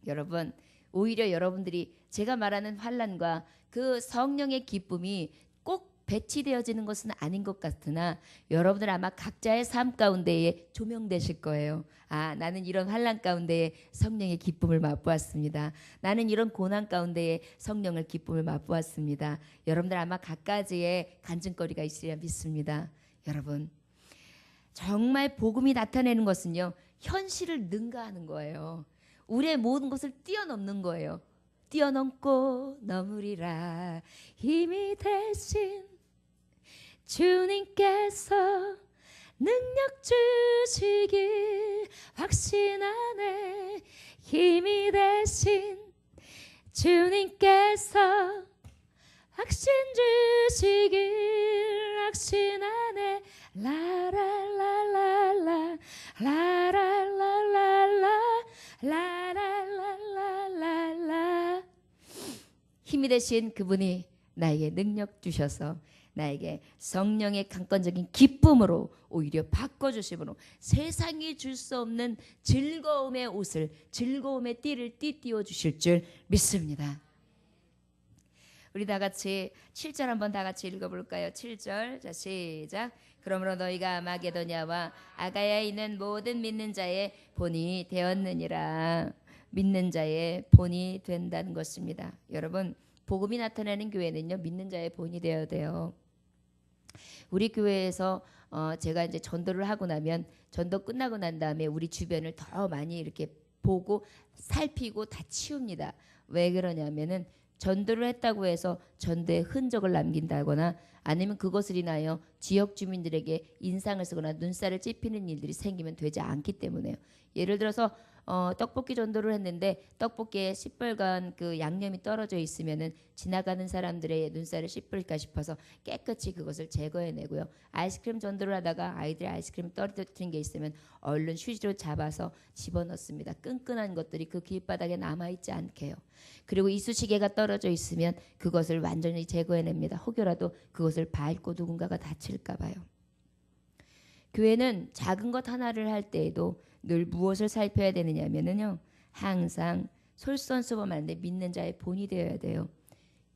여러분, 오히려 여러분들이 제가 말하는 환난과 그 성령의 기쁨이 꼭 배치되어지는 것은 아닌 것 같으나 여러분들 아마 각자의 삶 가운데에 조명되실 거예요. 아, 나는 이런 환난 가운데에 성령의 기쁨을 맛보았습니다. 나는 이런 고난 가운데에 성령의 기쁨을 맛보았습니다. 여러분들 아마 갖가지의 간증거리가 있으리라 믿습니다. 여러분, 정말 복음이 나타내는 것은요, 현실을 능가하는 거예요. 우리의 모든 것을 뛰어넘는 거예요. 뛰어넘고 넘으리라. 힘이 되신 주님께서 능력 주시길 확신하네. 힘이 되신 주님께서 확신 주시길 확신하네. 라라라라라 라라라라라 라라라라라. 힘이 되신 그분이 나에게 능력 주셔서 나에게 성령의 강권적인 기쁨으로 오히려 바꿔주심으로 세상이 줄 수 없는 즐거움의 옷을, 즐거움의 띠를 띠띠워 주실 줄 믿습니다. 우리 다 같이 7절 한번 다 같이 읽어볼까요? 7절. 자, 시작. 그러므로 너희가 마게도냐와 아가야에 있는 모든 믿는 자의 본이 되었느니라. 믿는 자의 본이 된다는 것입니다. 여러분, 복음이 나타나는 교회는요, 믿는 자의 본이 되어야 돼요. 우리 교회에서 제가 이제 전도를 하고 나면, 전도 끝나고 난 다음에 우리 주변을 더 많이 이렇게 보고 살피고 다 치웁니다. 왜 그러냐면은 전도를 했다고 해서 전도의 흔적을 남긴다거나 아니면 그것을 인하여 지역 주민들에게 인상을 쓰거나 눈살을 찌푸리는 일들이 생기면 되지 않기 때문에요. 예를 들어서 떡볶이 전도를 했는데 떡볶이에 시뻘건 그 양념이 떨어져 있으면은 지나가는 사람들의 눈살을 찌푸릴까 싶어서 깨끗이 그것을 제거해내고요. 아이스크림 전도를 하다가 아이들이 아이스크림 떨어뜨린 게 있으면 얼른 휴지로 잡아서 집어넣습니다. 끈끈한 것들이 그 길바닥에 남아있지 않게요. 그리고 이쑤시개가 떨어져 있으면 그것을 완전히 제거해냅니다. 혹여라도 그것을 밟고 누군가가 다칠까 봐요. 교회는 작은 것 하나를 할 때에도 늘 무엇을 살펴야 되느냐면요, 항상 솔선수범하는데 믿는 자의 본이 되어야 돼요.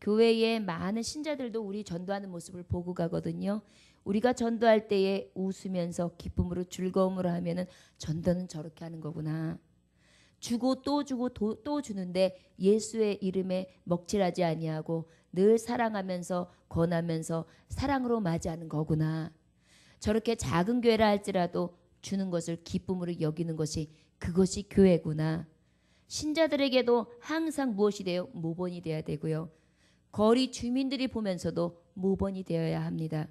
교회의 많은 신자들도 우리 전도하는 모습을 보고 가거든요. 우리가 전도할 때에 웃으면서 기쁨으로 즐거움으로 하면은 전도는 저렇게 하는 거구나. 주고 또 주고 또 주는데 예수의 이름에 먹칠하지 아니하고 늘 사랑하면서 권하면서 사랑으로 맞이하는 거구나. 저렇게 작은 교회라 할지라도 주는 것을 기쁨으로 여기는 것이, 그것이 교회구나. 신자들에게도 항상 무엇이 돼요? 모본이 되어야 되고요. 거리 주민들이 보면서도 모본이 되어야 합니다.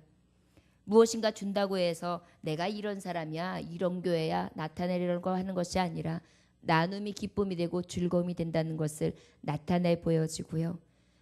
무엇인가 준다고 해서 내가 이런 사람이야, 이런 교회야 나타내려고 하는 것이 아니라 나눔이 기쁨이 되고 즐거움이 된다는 것을 나타내 보여지고요.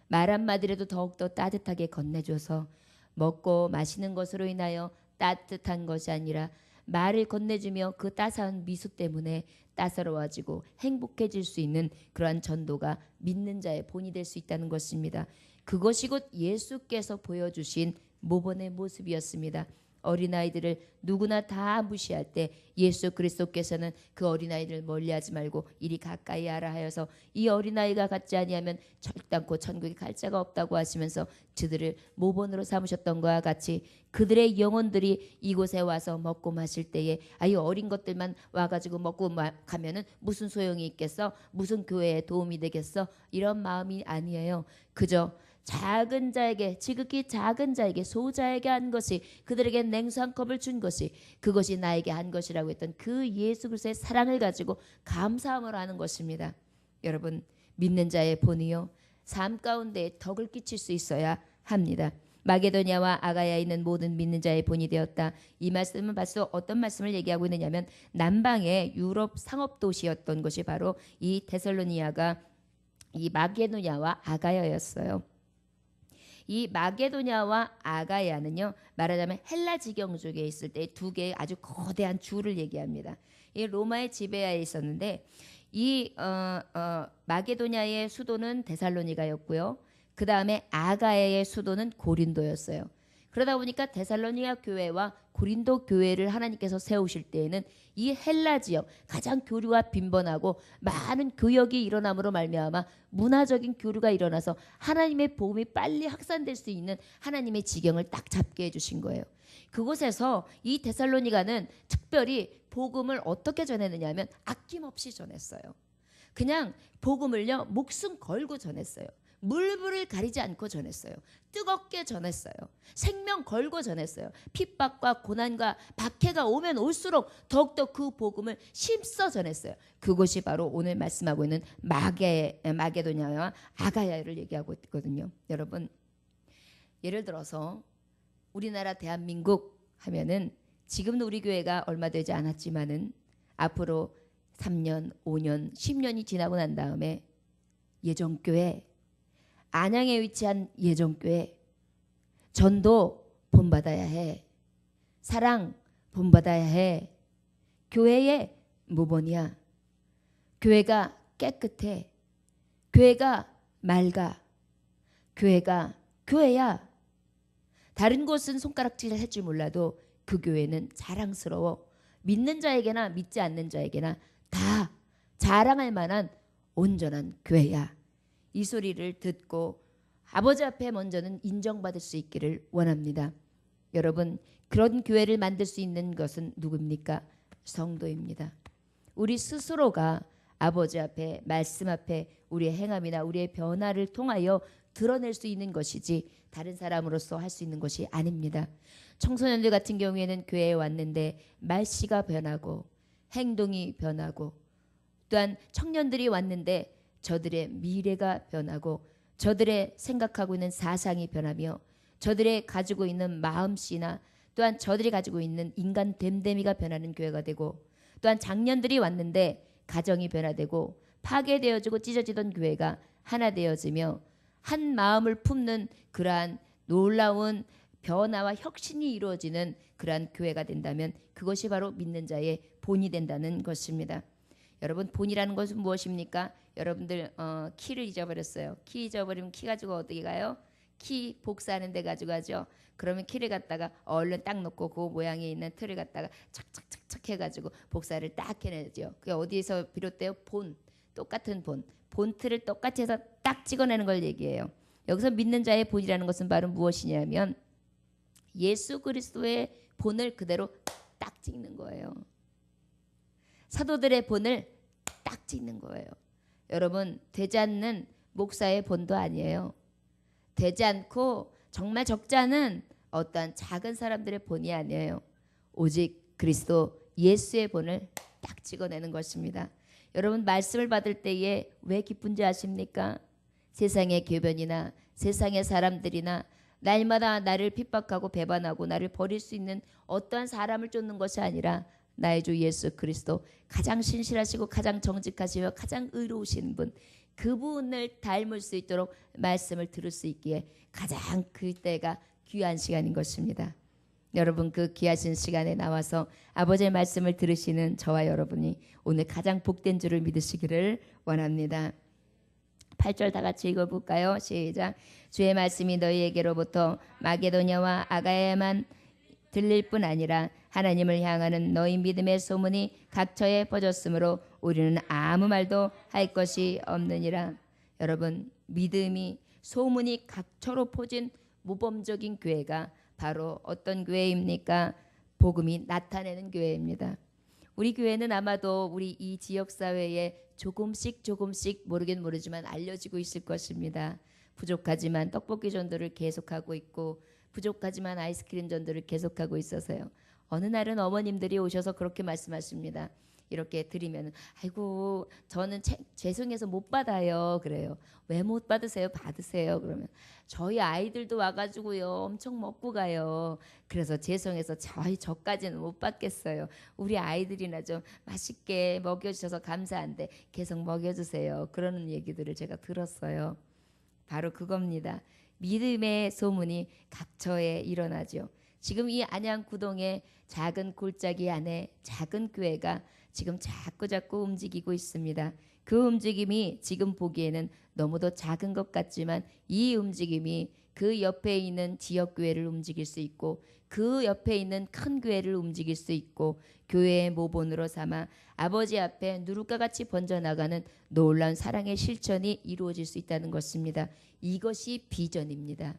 말 한마디라도 더욱더 따뜻하게 건네줘서 먹고 마시는 것으로 인하여 따뜻한 것이 아니라 말을 건네주며 그 따스한 미소 때문에 따사로워지고 행복해질 수 있는 그러한 전도가 믿는 자의 본이 될 수 있다는 것입니다. 그것이 곧 예수께서 보여주신 모본의 모습이었습니다. 어린아이들을 누구나 다 무시할 때 예수 그리스도께서는 그 어린아이들을 멀리하지 말고 이리 가까이 하라 하여서 이 어린아이가 갖지 아니하면 결단코 천국에 갈 자가 없다고 하시면서 저들을 모본으로 삼으셨던 것과 같이 그들의 영혼들이 이곳에 와서 먹고 마실 때에 이 어린 것들만 와가지고 먹고 가면은 무슨 소용이 있겠어? 무슨 교회에 도움이 되겠어? 이런 마음이 아니에요. 그저 작은 자에게, 지극히 작은 자에게, 소자에게 한 것이, 그들에게 냉수 한 컵을 준 것이, 그것이 나에게 한 것이라고 했던 그 예수 그리스도의 사랑을 가지고 감사함으로 하는 것입니다. 여러분, 믿는 자의 본이요 삶 가운데 덕을 끼칠 수 있어야 합니다. 마게도냐와 아가야에 있는 모든 믿는 자의 본이 되었다. 이 말씀은 벌써 어떤 말씀을 얘기하고 있느냐면 남방의 유럽 상업 도시였던 것이 바로 이 데살로니아가 이 마게도냐와 아가야였어요. 이 마게도냐와 아가야는요, 말하자면 헬라 지경족에 있을 때 두 개의 아주 거대한 주를 얘기합니다. 이 로마의 지배하에 있었는데 이 마게도냐의 수도는 데살로니가였고요. 그 다음에 아가야의 수도는 고린도였어요. 그러다 보니까 데살로니가 교회와 고린도 교회를 하나님께서 세우실 때에는 이 헬라 지역 가장 교류가 빈번하고 많은 교역이 일어남으로 말미암아 문화적인 교류가 일어나서 하나님의 복음이 빨리 확산될 수 있는 하나님의 지경을 딱 잡게 해주신 거예요. 그곳에서 이 데살로니가는 특별히 복음을 어떻게 전했느냐 하면 아낌없이 전했어요. 그냥 복음을요 목숨 걸고 전했어요. 물불을 가리지 않고 전했어요. 뜨겁게 전했어요. 생명 걸고 전했어요. 핍박과 고난과 박해가 오면 올수록 더욱더 그 복음을 힘써 전했어요. 그것이 바로 오늘 말씀하고 있는 마게도냐와 아가야를 얘기하고 있거든요. 여러분, 예를 들어서 우리나라 대한민국 하면은 지금도 우리 교회가 얼마 되지 않았지만은 앞으로 3년, 5년, 10년이 지나고 난 다음에 예정교회, 안양에 위치한 예정교회, 전도 본받아야 해. 사랑 본받아야 해. 교회의 무본이야. 교회가 깨끗해. 교회가 맑아. 교회가 교회야. 다른 곳은 손가락질을 할 줄 몰라도 그 교회는 자랑스러워. 믿는 자에게나 믿지 않는 자에게나 다 자랑할 만한 온전한 교회야. 이 소리를 듣고 아버지 앞에 먼저는 인정받을 수 있기를 원합니다. 여러분, 그런 교회를 만들 수 있는 것은 누굽니까? 성도입니다. 우리 스스로가 아버지 앞에, 말씀 앞에 우리의 행함이나 우리의 변화를 통하여 드러낼 수 있는 것이지 다른 사람으로서 할 수 있는 것이 아닙니다. 청소년들 같은 경우에는 교회에 왔는데 말씨가 변하고 행동이 변하고, 또한 청년들이 왔는데 저들의 미래가 변하고 저들의 생각하고 있는 사상이 변하며 저들의 가지고 있는 마음씨나 또한 저들이 가지고 있는 인간 됨됨이가 변하는 교회가 되고, 또한 장년들이 왔는데 가정이 변화되고 파괴되어지고 찢어지던 교회가 하나 되어지며 한 마음을 품는 그러한 놀라운 변화와 혁신이 이루어지는 그러한 교회가 된다면 그것이 바로 믿는 자의 본이 된다는 것입니다. 여러분, 본이라는 것은 무엇입니까? 여러분들 키를 잊어버렸어요. 키 잊어버리면 키 가지고 어떻게 가요? 키 복사하는 데 가지고 가죠. 그러면 키를 갖다가 얼른 딱 놓고 그 모양에 있는 틀을 갖다가 착착착착 해가지고 복사를 딱 해내죠. 그게 어디에서 비롯돼요? 본. 똑같은 본. 본틀을 똑같이 해서 딱 찍어내는 걸 얘기해요. 여기서 믿는 자의 본이라는 것은 바로 무엇이냐면 예수 그리스도의 본을 그대로 딱 찍는 거예요. 사도들의 본을 딱 찍는 거예요. 여러분, 되지 않는 목사의 본도 아니에요. 되지 않고 정말 적지 않은 어떠한 작은 사람들의 본이 아니에요. 오직 그리스도 예수의 본을 딱 찍어내는 것입니다. 여러분, 말씀을 받을 때에 왜 기쁜지 아십니까? 세상의 교변이나 세상의 사람들이나 날마다 나를 핍박하고 배반하고 나를 버릴 수 있는 어떠한 사람을 쫓는 것이 아니라 나의 주 예수 그리스도, 가장 신실하시고 가장 정직하시며 가장 의로우신 분, 그분을 닮을 수 있도록 말씀을 들을 수 있기에 가장 그때가 귀한 시간인 것입니다. 여러분, 그 귀하신 시간에 나와서 아버지의 말씀을 들으시는 저와 여러분이 오늘 가장 복된 줄을 믿으시기를 원합니다. 8절 다 같이 읽어볼까요? 시작. 주의 말씀이 너희에게로부터 마게도냐와 아가야에만 들릴 뿐 아니라 하나님을 향하는 너희 믿음의 소문이 각처에 퍼졌으므로 우리는 아무 말도 할 것이 없느니라. 여러분, 믿음이 소문이 각처로 퍼진 모범적인 교회가 바로 어떤 교회입니까? 복음이 나타내는 교회입니다. 우리 교회는 아마도 우리 이 지역사회에 조금씩 모르긴 모르지만 알려지고 있을 것입니다. 부족하지만 떡볶이 전도를 계속하고 있고 부족하지만 아이스크림 전도를 계속하고 있어서요. 어느 날은 어머님들이 오셔서 그렇게 말씀하십니다. 이렇게 드리면 아이고 저는 죄송해서 못 받아요. 그래요. 왜 못 받으세요? 받으세요. 그러면 저희 아이들도 와가지고요 엄청 먹고 가요. 그래서 죄송해서 저까지는 못 받겠어요. 우리 아이들이나 좀 맛있게 먹여주셔서 감사한데 계속 먹여주세요. 그러는 얘기들을 제가 들었어요. 바로 그겁니다. 믿음의 소문이 각처에 일어나죠. 지금 이 안양구동의 작은 골짜기 안에 작은 교회가 지금 자꾸 움직이고 있습니다. 그 움직임이 지금 보기에는 너무도 작은 것 같지만 이 움직임이 그 옆에 있는 지역교회를 움직일 수 있고 그 옆에 있는 큰 교회를 움직일 수 있고 교회의 모본으로 삼아 아버지 앞에 누룩과 같이 번져나가는 놀라운 사랑의 실천이 이루어질 수 있다는 것입니다. 이것이 비전입니다.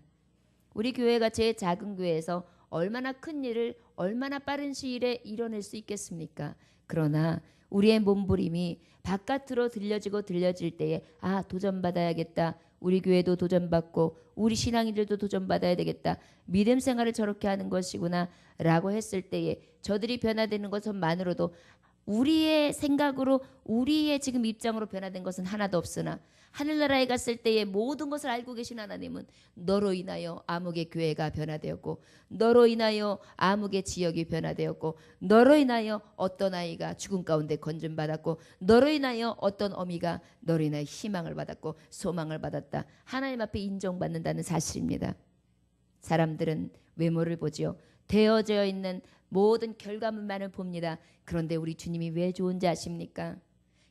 우리 교회가 제 작은 교회에서 얼마나 큰 일을 얼마나 빠른 시일에 이뤄낼 수 있겠습니까? 그러나 우리의 몸부림이 바깥으로 들려질 때에 도전받아야겠다. 우리 교회도 도전받고 우리 신앙인들도 도전받아야 되겠다. 믿음 생활을 저렇게 하는 것이구나 라고 했을 때에 저들이 변화되는 것만으로도 우리의 생각으로 우리의 지금 입장으로 변화된 것은 하나도 없으나 하늘나라에 갔을 때의 모든 것을 알고 계신 하나님은 너로 인하여 아무개 교회가 변화되었고 너로 인하여 아무개 지역이 변화되었고 너로 인하여 어떤 아이가 죽음 가운데 건짐받았고 너로 인하여 어떤 어미가 너로 인하여 희망을 받았고 소망을 받았다. 하나님 앞에 인정받는다는 사실입니다. 사람들은 외모를 보지요. 되어져 있는 모든 결과물만을 봅니다. 그런데 우리 주님이 왜 좋은지 아십니까?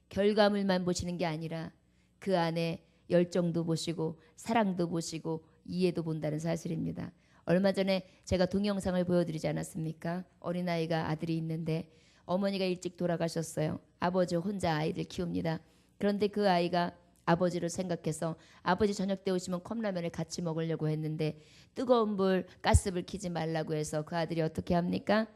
결과물만 보시는 게 아니라 그 안에 열정도 보시고 사랑도 보시고 이해도 본다는 사실입니다. 얼마 전에 제가 동영상을 보여드리지 않았습니까? 어린아이가 아들이 있는데 어머니가 일찍 돌아가셨어요. 아버지 혼자 아이를 키웁니다. 그런데 그 아이가 아버지를 생각해서 아버지 저녁 때 오시면 컵라면을 같이 먹으려고 했는데 뜨거운 불 가스불 켜지 말라고 해서 그 아들이 어떻게 합니까?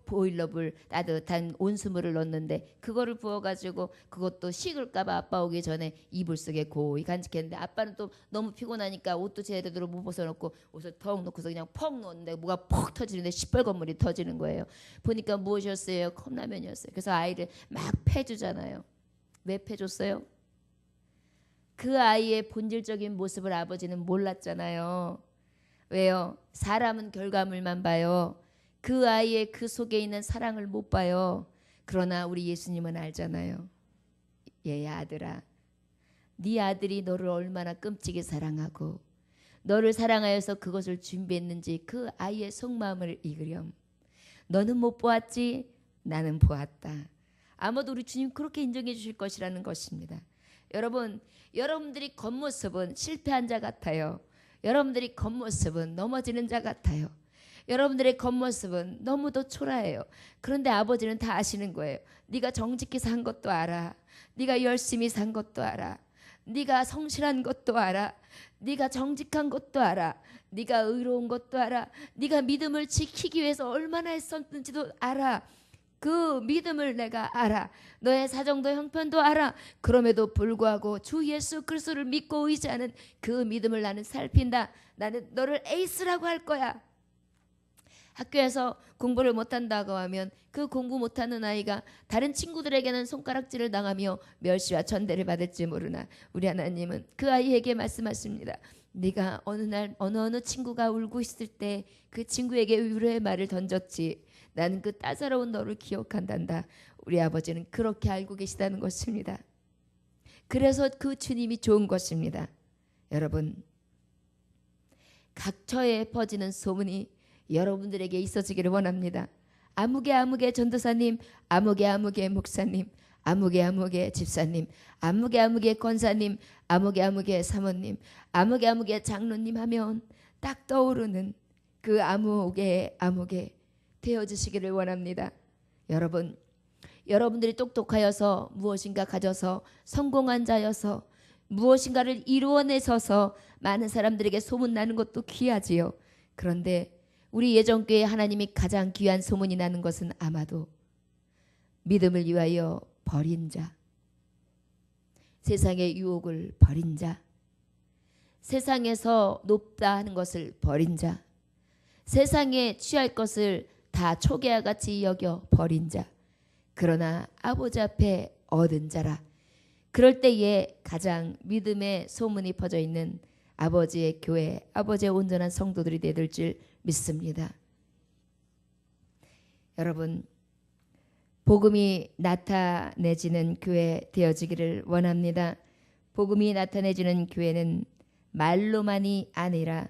보일러불 따뜻한 온수물을 넣는데 그거를 부어가지고 그것도 식을까봐 아빠 오기 전에 이불 속에 고이 간직했는데 아빠는 또 너무 피곤하니까 옷도 제대로 못 벗어놓고 옷을 턱 놓고서 그냥 퍽 놓는데 뭐가 퍽 터지는데 시뻘건 물이 터지는 거예요. 보니까 무엇이었어요? 컵라면이었어요. 그래서 아이를 막 패주잖아요. 왜 패줬어요? 그 아이의 본질적인 모습을 아버지는 몰랐잖아요. 왜요? 사람은 결과물만 봐요. 그 아이의 그 속에 있는 사랑을 못 봐요. 그러나 우리 예수님은 알잖아요. 얘야 아들아, 네 아들이 너를 얼마나 끔찍이 사랑하고 너를 사랑하여서 그것을 준비했는지 그 아이의 속마음을 읽으렴. 너는 못 보았지? 나는 보았다. 아마도 우리 주님 그렇게 인정해 주실 것이라는 것입니다. 여러분, 여러분들이 겉모습은 실패한 자 같아요. 여러분들이 겉모습은 넘어지는 자 같아요. 여러분들의 겉모습은 너무도 초라해요. 그런데 아버지는 다 아시는 거예요. 네가 정직히 산 것도 알아. 네가 열심히 산 것도 알아. 네가 성실한 것도 알아. 네가 정직한 것도 알아. 네가 의로운 것도 알아. 네가 믿음을 지키기 위해서 얼마나 했었는지도 알아. 그 믿음을 내가 알아. 너의 사정도 형편도 알아. 그럼에도 불구하고 주 예수 그리스도를 믿고 의지하는 그 믿음을 나는 살핀다. 나는 너를 에이스라고 할 거야. 학교에서 공부를 못한다고 하면 그 공부 못하는 아이가 다른 친구들에게는 손가락질을 당하며 멸시와 천대를 받을지 모르나 우리 하나님은 그 아이에게 말씀하십니다. 네가 어느 날 어느 친구가 울고 있을 때 그 친구에게 위로의 말을 던졌지. 나는 그 따사로운 너를 기억한단다. 우리 아버지는 그렇게 알고 계시다는 것입니다. 그래서 그 주님이 좋은 것입니다. 여러분, 각처에 퍼지는 소문이 여러분들에게 있어지기를 원합니다. 아무개 전도사님, 아무개 목사님, 아무개 집사님, 아무개 권사님, 아무개 사모님, 아무개 장로님 하면 딱 떠오르는 그 아무개 되어주시기를 원합니다. 여러분들이 똑똑하여서 무엇인가 가져서 성공한 자여서 무엇인가를 이루어내셔서 많은 사람들에게 소문나는 것도 귀하지요. 그런데 우리 예정교회 하나님이 가장 귀한 소문이 나는 것은 아마도 믿음을 위하여 버린 자, 세상의 유혹을 버린 자, 세상에서 높다 하는 것을 버린 자, 세상에 취할 것을 다 초계와 같이 여겨 버린 자, 그러나 아버지 앞에 얻은 자라. 그럴 때에 가장 믿음의 소문이 퍼져 있는 아버지의 교회, 아버지의 온전한 성도들이 되어들 줄 믿습니다. 여러분, 복음이 나타내지는 교회 되어지기를 원합니다. 복음이 나타내지는 교회는 말로만이 아니라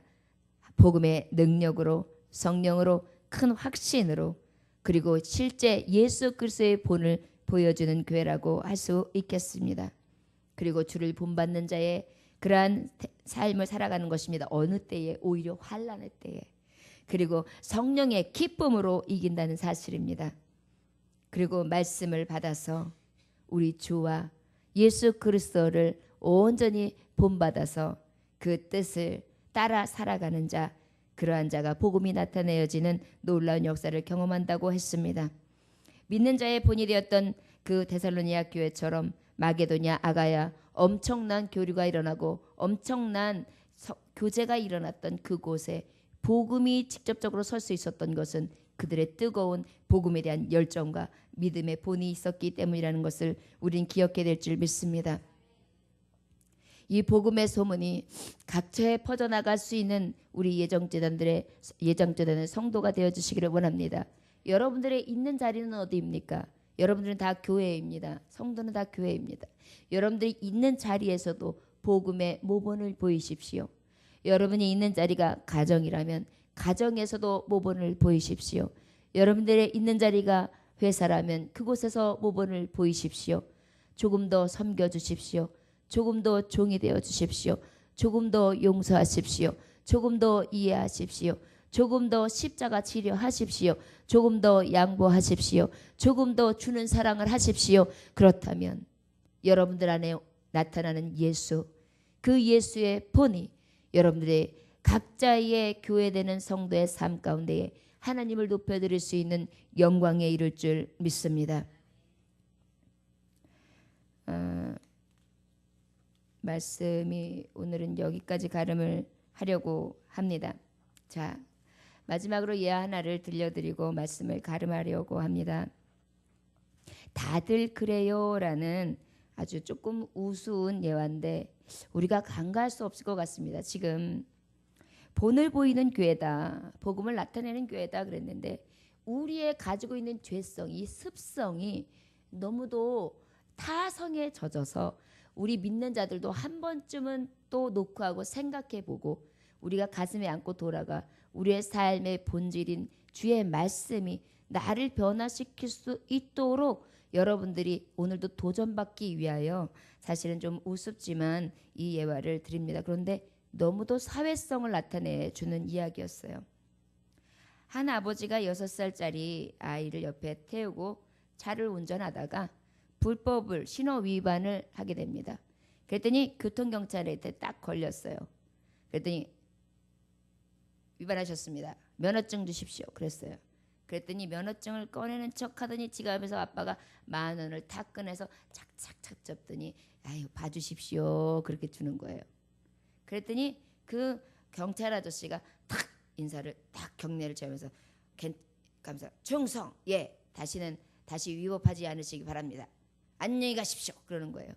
복음의 능력으로, 성령으로, 큰 확신으로, 그리고 실제 예수 그리스도의 본을 보여주는 교회라고 할 수 있겠습니다. 그리고 주를 본받는 자의 그러한 삶을 살아가는 것입니다. 어느 때에? 오히려 환난의 때에. 그리고 성령의 기쁨으로 이긴다는 사실입니다. 그리고 말씀을 받아서 우리 주와 예수 그리스도를 온전히 본받아서 그 뜻을 따라 살아가는 자, 그러한 자가 복음이 나타내어지는 놀라운 역사를 경험한다고 했습니다. 믿는 자의 본이 되었던 그 데살로니가 교회처럼 마게도냐, 아가야 엄청난 교류가 일어나고 엄청난 교제가 일어났던 그곳에 복음이 직접적으로 설 수 있었던 것은 그들의 뜨거운 복음에 대한 열정과 믿음의 본이 있었기 때문이라는 것을 우린 기억해야 될 줄 믿습니다. 이 복음의 소문이 각처에 퍼져나갈 수 있는 우리 예정재단의 성도가 되어주시기를 원합니다. 여러분들의 있는 자리는 어디입니까? 여러분들은 다 교회입니다. 성도는 다 교회입니다. 여러분들이 있는 자리에서도 복음의 모본을 보이십시오. 여러분이 있는 자리가 가정이라면 가정에서도 모본을 보이십시오. 여러분들의 있는 자리가 회사라면 그곳에서 모본을 보이십시오. 조금 더 섬겨주십시오. 조금 더 종이 되어 주십시오. 조금 더 용서하십시오. 조금 더 이해하십시오. 조금 더 십자가 치료하십시오. 조금 더 양보하십시오. 조금 더 주는 사랑을 하십시오. 그렇다면 여러분들 안에 나타나는 예수, 그 예수의 본이 여러분들의 각자의 교회되는 성도의 삶 가운데에 하나님을 높여드릴 수 있는 영광에 이를 줄 믿습니다. 말씀이 오늘은 여기까지 가름을 하려고 합니다. 자, 마지막으로 예화 하나를 들려드리고 말씀을 가름하려고 합니다. 다들 그래요라는 아주 조금 우스운 예화인데 우리가 간과할 수 없을 것 같습니다. 지금 본을 보이는 교회다, 복음을 나타내는 교회다 그랬는데 우리의 가지고 있는 죄성, 이 습성이 너무도 타성에 젖어서 우리 믿는 자들도 한 번쯤은 또 녹화하고 생각해보고 우리가 가슴에 안고 돌아가 우리의 삶의 본질인 주의 말씀이 나를 변화시킬 수 있도록 여러분들이 오늘도 도전받기 위하여 사실은 좀 우습지만 이 예화를 드립니다. 그런데 너무도 사회성을 나타내주는 이야기였어요. 한 아버지가 6살짜리 아이를 옆에 태우고 차를 운전하다가 불법을 신호 위반을 하게 됩니다. 그랬더니 교통경찰한테 딱 걸렸어요. 그랬더니 위반하셨습니다. 면허증 주십시오. 그랬어요. 그랬더니 면허증을 꺼내는 척하더니 지갑에서 아빠가 10,000원을 탁 꺼내서 착착착 접더니 아유 봐주십시오. 그렇게 주는 거예요. 그랬더니 그 경찰 아저씨가 탁 인사를 딱 경례를 취하면서 감사 충성 예 다시 위법하지 않으시기 바랍니다. 안녕히 가십시오. 그러는 거예요.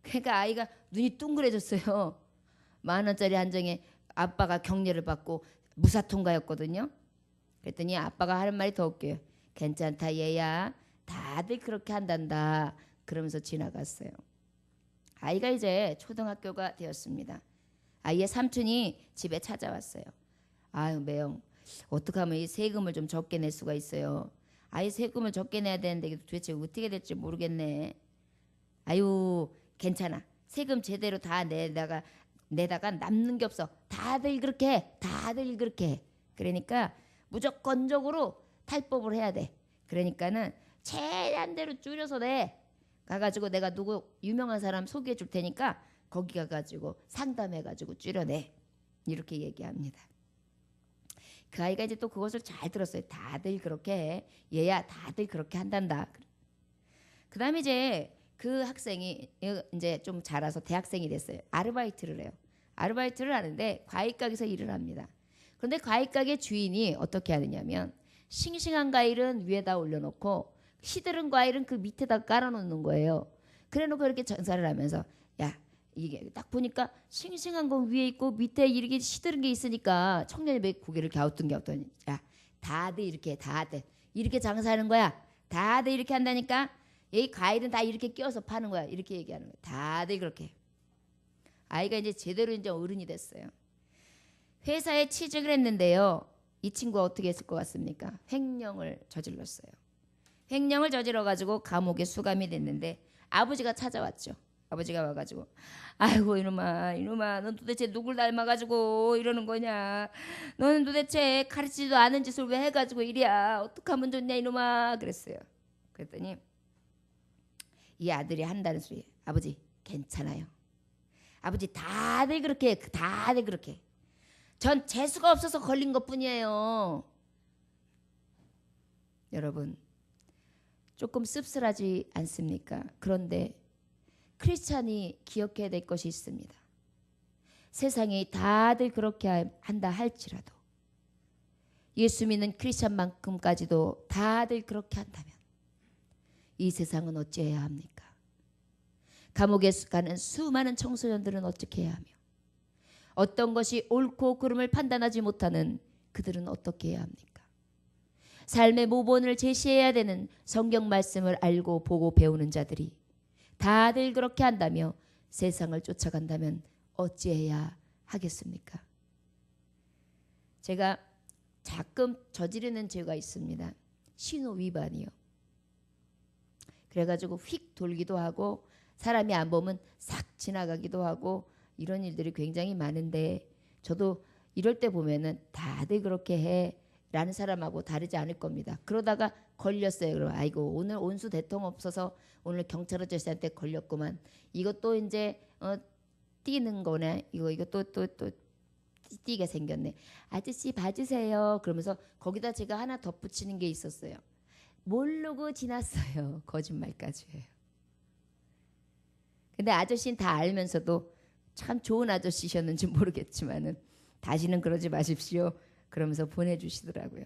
그러니까 아이가 눈이 둥그레졌어요. 10,000원짜리 한 장에 아빠가 경례를 받고 무사 통과였거든요. 그랬더니 아빠가 하는 말이 더 웃겨요. 괜찮다 얘야. 다들 그렇게 한단다. 그러면서 지나갔어요. 아이가 이제 초등학교가 되었습니다. 아이의 삼촌이 집에 찾아왔어요. 아유 매형 어떻게 하면 이 세금을 좀 적게 낼 수가 있어요. 아이 세금을 적게 내야 되는데 도대체 어떻게 될지 모르겠네. 아유 괜찮아. 세금 제대로 다 내다가 남는 게 없어. 다들 그렇게 해. 그러니까 무조건적으로 탈법을 해야 돼. 그러니까는 최대한 대로 줄여서 내 가가지고 내가 누구 유명한 사람 소개해 줄 테니까 거기 가가지고 상담해가지고 줄여내. 이렇게 얘기합니다. 그 아이가 이제 또 그것을 잘 들었어요. 다들 그렇게 해. 얘야 다들 그렇게 한단다. 그 다음에 이제 그 학생이 이제 좀 자라서 대학생이 됐어요. 아르바이트를 해요. 아르바이트를 하는데 과일가게에서 일을 합니다. 그런데 과일가게 주인이 어떻게 하느냐면 싱싱한 과일은 위에다 올려놓고 시들은 과일은 그 밑에다 깔아놓는 거예요. 그래놓고 이렇게 전사를 하면서 야 이게 딱 보니까 싱싱한 건 위에 있고 밑에 이렇게 시들은 게 있으니까 청년이 왜 고개를 갸우뚱갸우뚱 야 다들 이렇게 다들 이렇게 장사하는 거야. 다들 이렇게 한다니까. 이 과일은 다 이렇게 끼워서 파는 거야. 이렇게 얘기하는 거야. 다들 그렇게. 아이가 이제 제대로 이제 어른이 됐어요. 회사에 취직을 했는데요. 이 친구가 어떻게 했을 것 같습니까? 횡령을 저질렀어요. 횡령을 저질러 가지고 감옥에 수감이 됐는데 아버지가 찾아왔죠. 아버지가 와가지고 아이고 이놈아 넌 도대체 누굴 닮아가지고 이러는 거냐. 너는 도대체 가르치지도 않은 짓을 왜 해가지고 이리야. 어떡하면 좋냐 이놈아. 그랬어요. 그랬더니 이 아들이 한다는 소리. 아버지 괜찮아요. 아버지 다들 그렇게 해. 다들 그렇게. 전 재수가 없어서 걸린 것뿐이에요. 여러분 조금 씁쓸하지 않습니까? 그런데 크리스찬이 기억해야 될 것이 있습니다. 세상이 다들 그렇게 한다 할지라도 예수 믿는 크리스찬만큼까지도 다들 그렇게 한다면 이 세상은 어찌해야 합니까? 감옥에 가는 수많은 청소년들은 어떻게 해야 하며 어떤 것이 옳고 그름을 판단하지 못하는 그들은 어떻게 해야 합니까? 삶의 모본을 제시해야 되는 성경 말씀을 알고 보고 배우는 자들이 다들 그렇게 한다며 세상을 쫓아간다면 어찌해야 하겠습니까? 제가 가끔 저지르는 죄가 있습니다. 신호 위반이요. 그래가지고 휙 돌기도 하고 사람이 안 보면 싹 지나가기도 하고 이런 일들이 굉장히 많은데 저도 이럴 때 보면은 다들 그렇게 해 라는 사람하고 다르지 않을 겁니다. 그러다가 걸렸어요. 그럼 아이고 오늘 온수 대통 없어서 오늘 경찰 아저씨한테 걸렸구만. 이것도 이제 뛰는 거네. 이거 또 뛰게 생겼네. 아저씨 봐주세요. 그러면서 거기다 제가 하나 덧붙이는 게 있었어요. 모르고 지났어요. 거짓말까지 해요. 근데 아저씨는 다 알면서도 참 좋은 아저씨셨는지 모르겠지만은 다시는 그러지 마십시오. 그러면서 보내주시더라고요.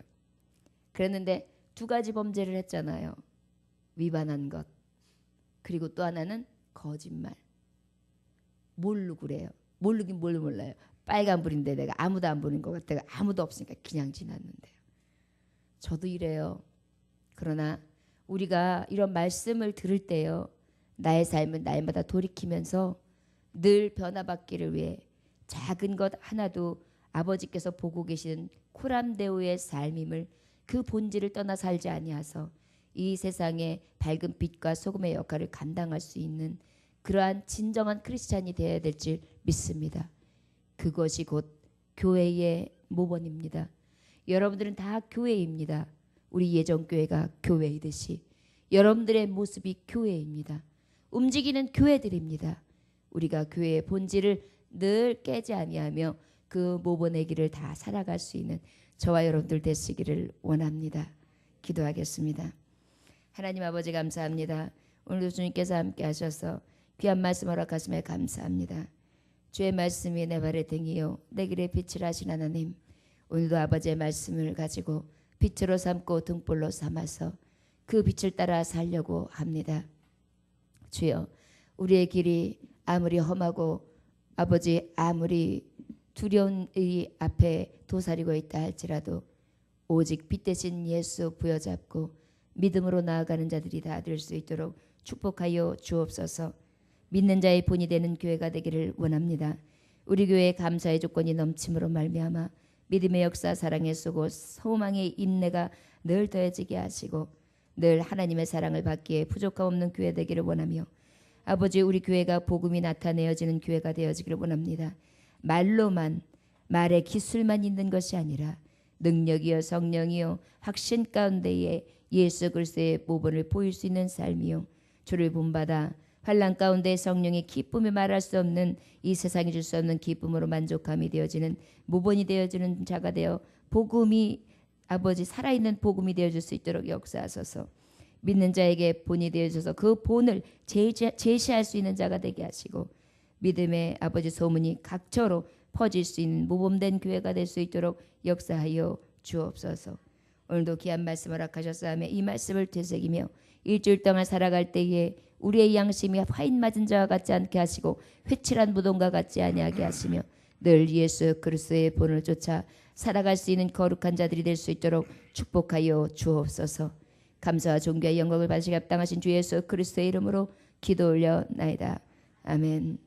그랬는데 두 가지 범죄를 했잖아요. 위반한 것. 그리고 또 하나는 거짓말. 모르고 그래요. 모르긴 뭘 몰라요. 빨간불인데 내가 아무도 안 보는 것 같아요. 아무도 없으니까 그냥 지났는데요. 저도 이래요. 그러나 우리가 이런 말씀을 들을 때요. 나의 삶은 날마다 돌이키면서 늘 변화받기를 위해 작은 것 하나도 아버지께서 보고 계신 코람데오의 삶임을 그 본질을 떠나 살지 아니하서 이 세상의 밝은 빛과 소금의 역할을 감당할 수 있는 그러한 진정한 크리스찬이 되어야 될 줄 믿습니다. 그것이 곧 교회의 모범입니다. 여러분들은 다 교회입니다. 우리 예정교회가 교회이듯이 여러분들의 모습이 교회입니다. 움직이는 교회들입니다. 우리가 교회의 본질을 늘 깨지 아니하며 그 모범의 길을 다 살아갈 수 있는 저와 여러분들 되시기를 원합니다. 기도하겠습니다. 하나님 아버지 감사합니다. 오늘도 주님께서 함께 하셔서 귀한 말씀 허락하심에 감사합니다. 주의 말씀이 내 발의 등이요 내 길의 빛을 하신 하나님, 오늘도 아버지의 말씀을 가지고 빛으로 삼고 등불로 삼아서 그 빛을 따라 살려고 합니다. 주여, 우리의 길이 아무리 험하고 아버지 아무리 두려운 이 앞에 도사리고 있다 할지라도 오직 빛 대신 예수 부여잡고 믿음으로 나아가는 자들이 다 될 수 있도록 축복하여 주옵소서. 믿는 자의 본이 되는 교회가 되기를 원합니다. 우리 교회의 감사의 조건이 넘침으로 말미암아 믿음의 역사, 사랑의 쏘고 소망의 인내가 늘 더해지게 하시고 늘 하나님의 사랑을 받기에 부족함 없는 교회 되기를 원하며 아버지, 우리 교회가 복음이 나타내어지는 교회가 되어지기를 원합니다. 말로만, 말의 기술만 있는 것이 아니라 능력이요 성령이요 확신 가운데에 예수 그리스도의 모본을 보일 수 있는 삶이요 주를 본받아 환난 가운데 성령의 기쁨에 말할 수 없는 이 세상이 줄 수 없는 기쁨으로 만족함이 되어지는 모본이 되어지는 자가 되어 복음이 아버지 살아있는 복음이 되어줄 수 있도록 역사하소서. 믿는 자에게 본이 되어져서 그 본을 제시할 수 있는 자가 되게 하시고 믿음의 아버지 소문이 각처로 퍼질 수 있는 모범된 교회가 될 수 있도록 역사하여 주옵소서. 오늘도 귀한 말씀을 허락하셨사오며 이 말씀을 되새기며 일주일 동안 살아갈 때에 우리의 양심이 화인 맞은 자와 같지 않게 하시고 회칠한 무덤과 같지 아니하게 하시며 늘 예수 그리스도의 본을 쫓아 살아갈 수 있는 거룩한 자들이 될 수 있도록 축복하여 주옵소서. 감사와 존귀와 영광을 받으시기 합당하신 주 예수 그리스도의 이름으로 기도 올려나이다. 아멘.